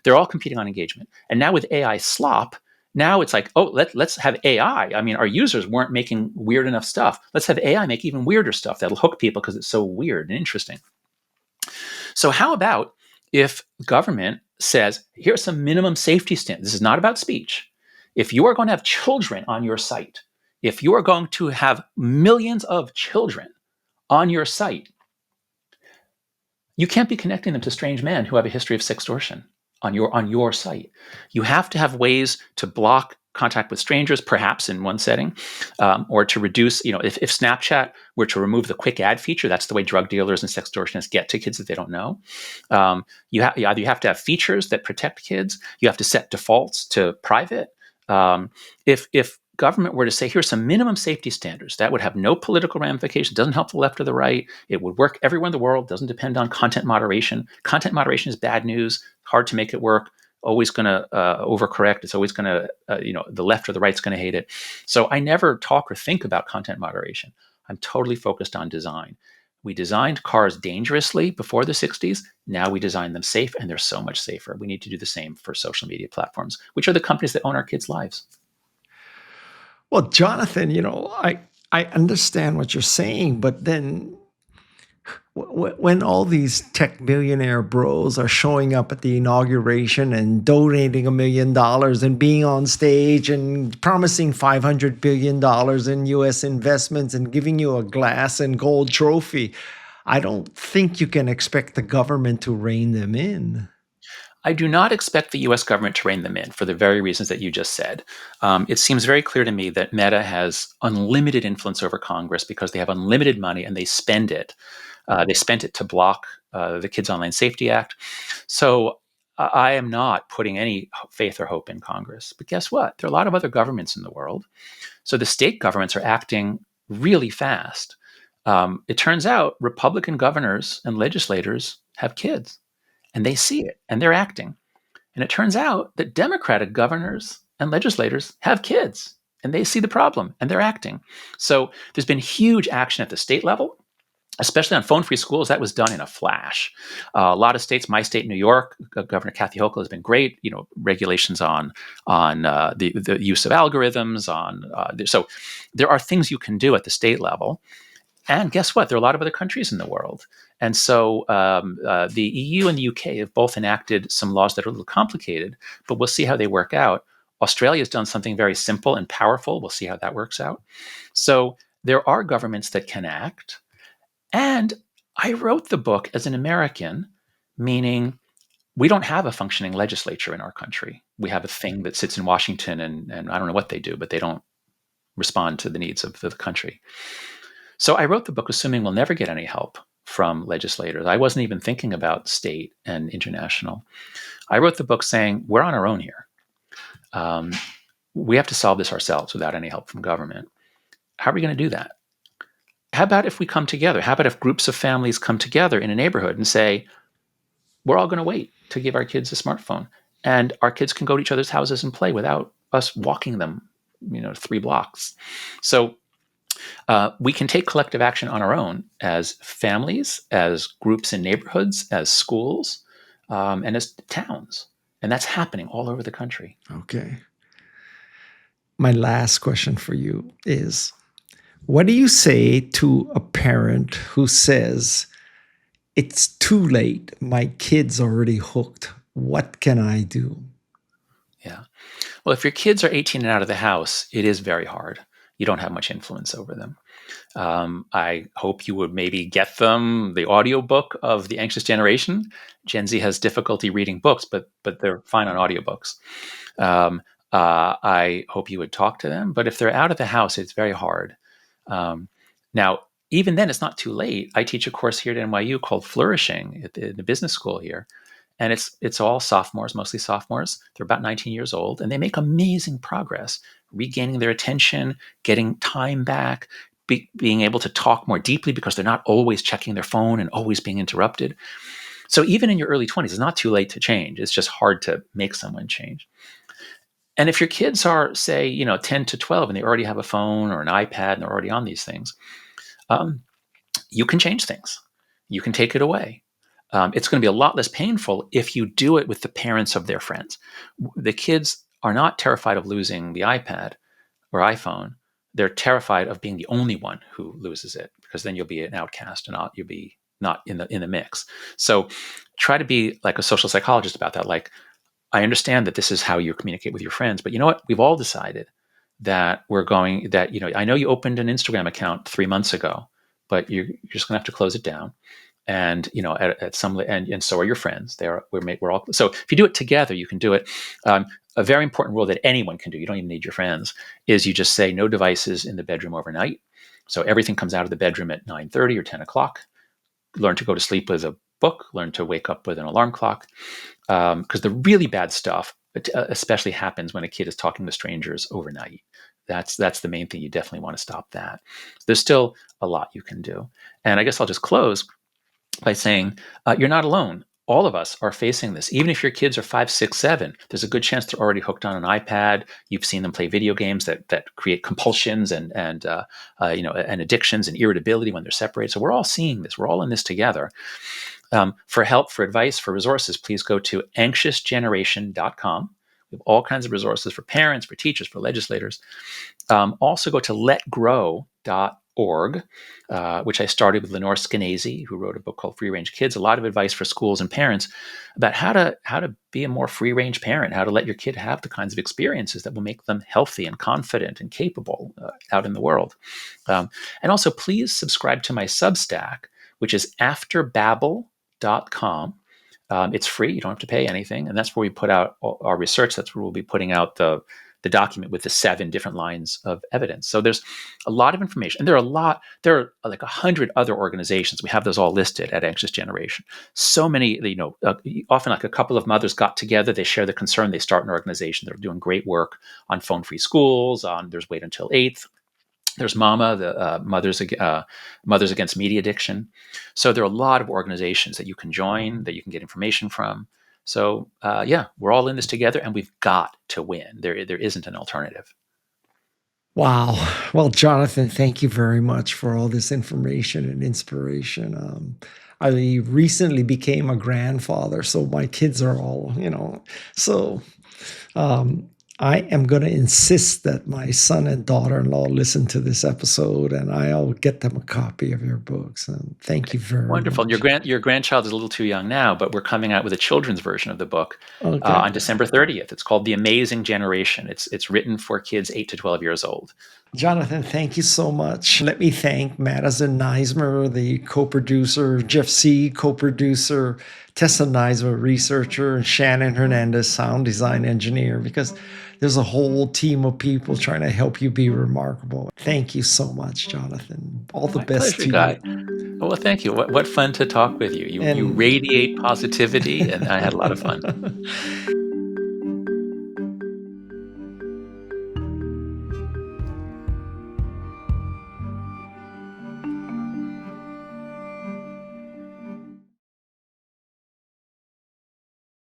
They're all competing on engagement. And now with AI slop, now it's like, oh, let's have AI. I mean, our users weren't making weird enough stuff. Let's have AI make even weirder stuff that'll hook people because it's so weird and interesting. So how about if government says, here are some minimum safety standards. This is not about speech. If you are going to have children on your site, if you are going to have millions of children on your site, you can't be connecting them to strange men who have a history of sextortion on your site. You have to have ways to block contact with strangers, perhaps in one setting, or to reduce. If Snapchat were to remove the quick ad feature, that's the way drug dealers and sextortionists get to kids that they don't know. You have to have features that protect kids. You have to set defaults to private. If government were to say, here's some minimum safety standards, that would have no political ramifications, doesn't help the left or the right. It would work everywhere in the world, doesn't depend on content moderation. Content moderation is bad news, hard to make it work, always going to overcorrect. It's always going to, the left or the right's going to hate it. So I never talk or think about content moderation. I'm totally focused on design. We designed cars dangerously before the 60s. Now we design them safe, and they're so much safer. We need to do the same for social media platforms, which are the companies that own our kids' lives. Well, Jonathan, I understand what you're saying, but then when all these tech billionaire bros are showing up at the inauguration and donating $1 million and being on stage and promising $500 billion in US investments and giving you a glass and gold trophy, I don't think you can expect the government to rein them in. I do not expect the US government to rein them in for the very reasons that you just said. It seems very clear to me that Meta has unlimited influence over Congress because they have unlimited money and they spend it. They spent it to block the Kids Online Safety Act. So I am not putting any faith or hope in Congress. But guess what? There are a lot of other governments in the world. So the state governments are acting really fast. It turns out Republican governors and legislators have kids, and they see it, and they're acting. And it turns out that Democratic governors and legislators have kids, and they see the problem, and they're acting. So there's been huge action at the state level, especially on phone-free schools. That was done in a flash. A lot of states, my state, New York, Governor Kathy Hochul has been great. Regulations on the use of algorithms. So there are things you can do at the state level. And guess what? There are a lot of other countries in the world. And so the EU and the UK have both enacted some laws that are a little complicated, but we'll see how they work out. Australia has done something very simple and powerful. We'll see how that works out. So there are governments that can act. And I wrote the book as an American, meaning we don't have a functioning legislature in our country. We have a thing that sits in Washington, and I don't know what they do, but they don't respond to the needs of the country. So I wrote the book assuming we'll never get any help from legislators. I wasn't even thinking about state and international. I wrote the book saying we're on our own here. We have to solve this ourselves without any help from government. How are we going to do that? How about if we come together? How about if groups of families come together in a neighborhood and say, we're all going to wait to give our kids a smartphone, and our kids can go to each other's houses and play without us walking them, 3 blocks. So we can take collective action on our own as families, as groups in neighborhoods, as schools, and as towns. And that's happening all over the country. Okay. My last question for you is, what do you say to a parent who says, it's too late, my kid's already hooked, what can I do? Yeah. Well, if your kids are 18 and out of the house, it is very hard. You don't have much influence over them. I hope you would maybe get them the audiobook of The Anxious Generation. Gen Z has difficulty reading books, but they're fine on audiobooks. I hope you would talk to them. But if they're out of the house, it's very hard. Now, even then, it's not too late. I teach a course here at NYU called Flourishing at the business school here. And it's all sophomores, mostly sophomores. They're about 19 years old, and they make amazing progress, regaining their attention, getting time back, being able to talk more deeply because they're not always checking their phone and always being interrupted. So even in your early 20s, it's not too late to change. It's just hard to make someone change. And if your kids are, say, 10 to 12 and they already have a phone or an iPad and they're already on these things, you can change things. You can take it away. It's going to be a lot less painful if you do it with the parents of their friends. The kids are not terrified of losing the iPad or iPhone. They're terrified of being the only one who loses it, because then you'll be an outcast and you'll be not in the mix. So try to be like a social psychologist about that. Like, I understand that this is how you communicate with your friends, but you know what? We've all decided that I know you opened an Instagram account 3 months ago, but you're just going to have to close it down. And at some and so are your friends. We're all, so if you do it together, you can do it. A very important rule that anyone can do, you don't even need your friends, is you just say no devices in the bedroom overnight. So everything comes out of the bedroom at 9:30 or 10 o'clock. Learn to go to sleep with a book. Learn to wake up with an alarm clock. Because the really bad stuff, especially, happens when a kid is talking to strangers overnight. That's the main thing. You definitely want to stop that. There's still a lot you can do, and I guess I'll just close by saying you're not alone. All of us are facing this. Even if your kids are 5, 6, 7, there's a good chance they're already hooked on an iPad. You've seen them play video games that create compulsions and addictions and irritability when they're separated. So we're all seeing this. We're all in this together. For help, for advice, for resources, please go to anxiousgeneration.com. We have all kinds of resources for parents, for teachers, for legislators. Also go to letgrow.org, which I started with Lenore Skenazy, who wrote a book called Free Range Kids. A lot of advice for schools and parents about how to be a more free range parent, how to let your kid have the kinds of experiences that will make them healthy and confident and capable out in the world. And also, please subscribe to my Substack, which is afterbabble.com. It's free. You don't have to pay anything. And that's where we put out our research. That's where we'll be putting out the document with the 7 different lines of evidence. So there's a lot of information. And there are like 100 other organizations. We have those all listed at Anxious Generation. So many, often like a couple of mothers got together, they share the concern, they start an organization. They're doing great work on phone-free schools, on There's Wait Until 8th. There's MAMA, the Mothers Against Media Addiction. So there are a lot of organizations that you can join, that you can get information from. So we're all in this together, and we've got to win. There isn't an alternative. Wow. Well, Jonathan, thank you very much for all this information and inspiration. I recently became a grandfather, so my kids are all, so I am going to insist that my son and daughter-in-law listen to this episode, and I'll get them a copy of your books. And thank you very Wonderful. much. Your grandchild is a little too young now, but we're coming out with a children's version of the book Okay. on December 30th. It's called The Amazing Generation. It's written for kids 8 to 12 years old. Jonathan, thank you so much. Let me thank Madison Neismer, the co-producer, Jeff C., co-producer, Tessa Neismer, researcher, and Shannon Hernandez, sound design engineer, because there's a whole team of people trying to help you be remarkable. Thank you so much, Jonathan. All the best to Guy. you. Well, thank you. What fun to talk with you. You radiate positivity, and I had a lot of fun.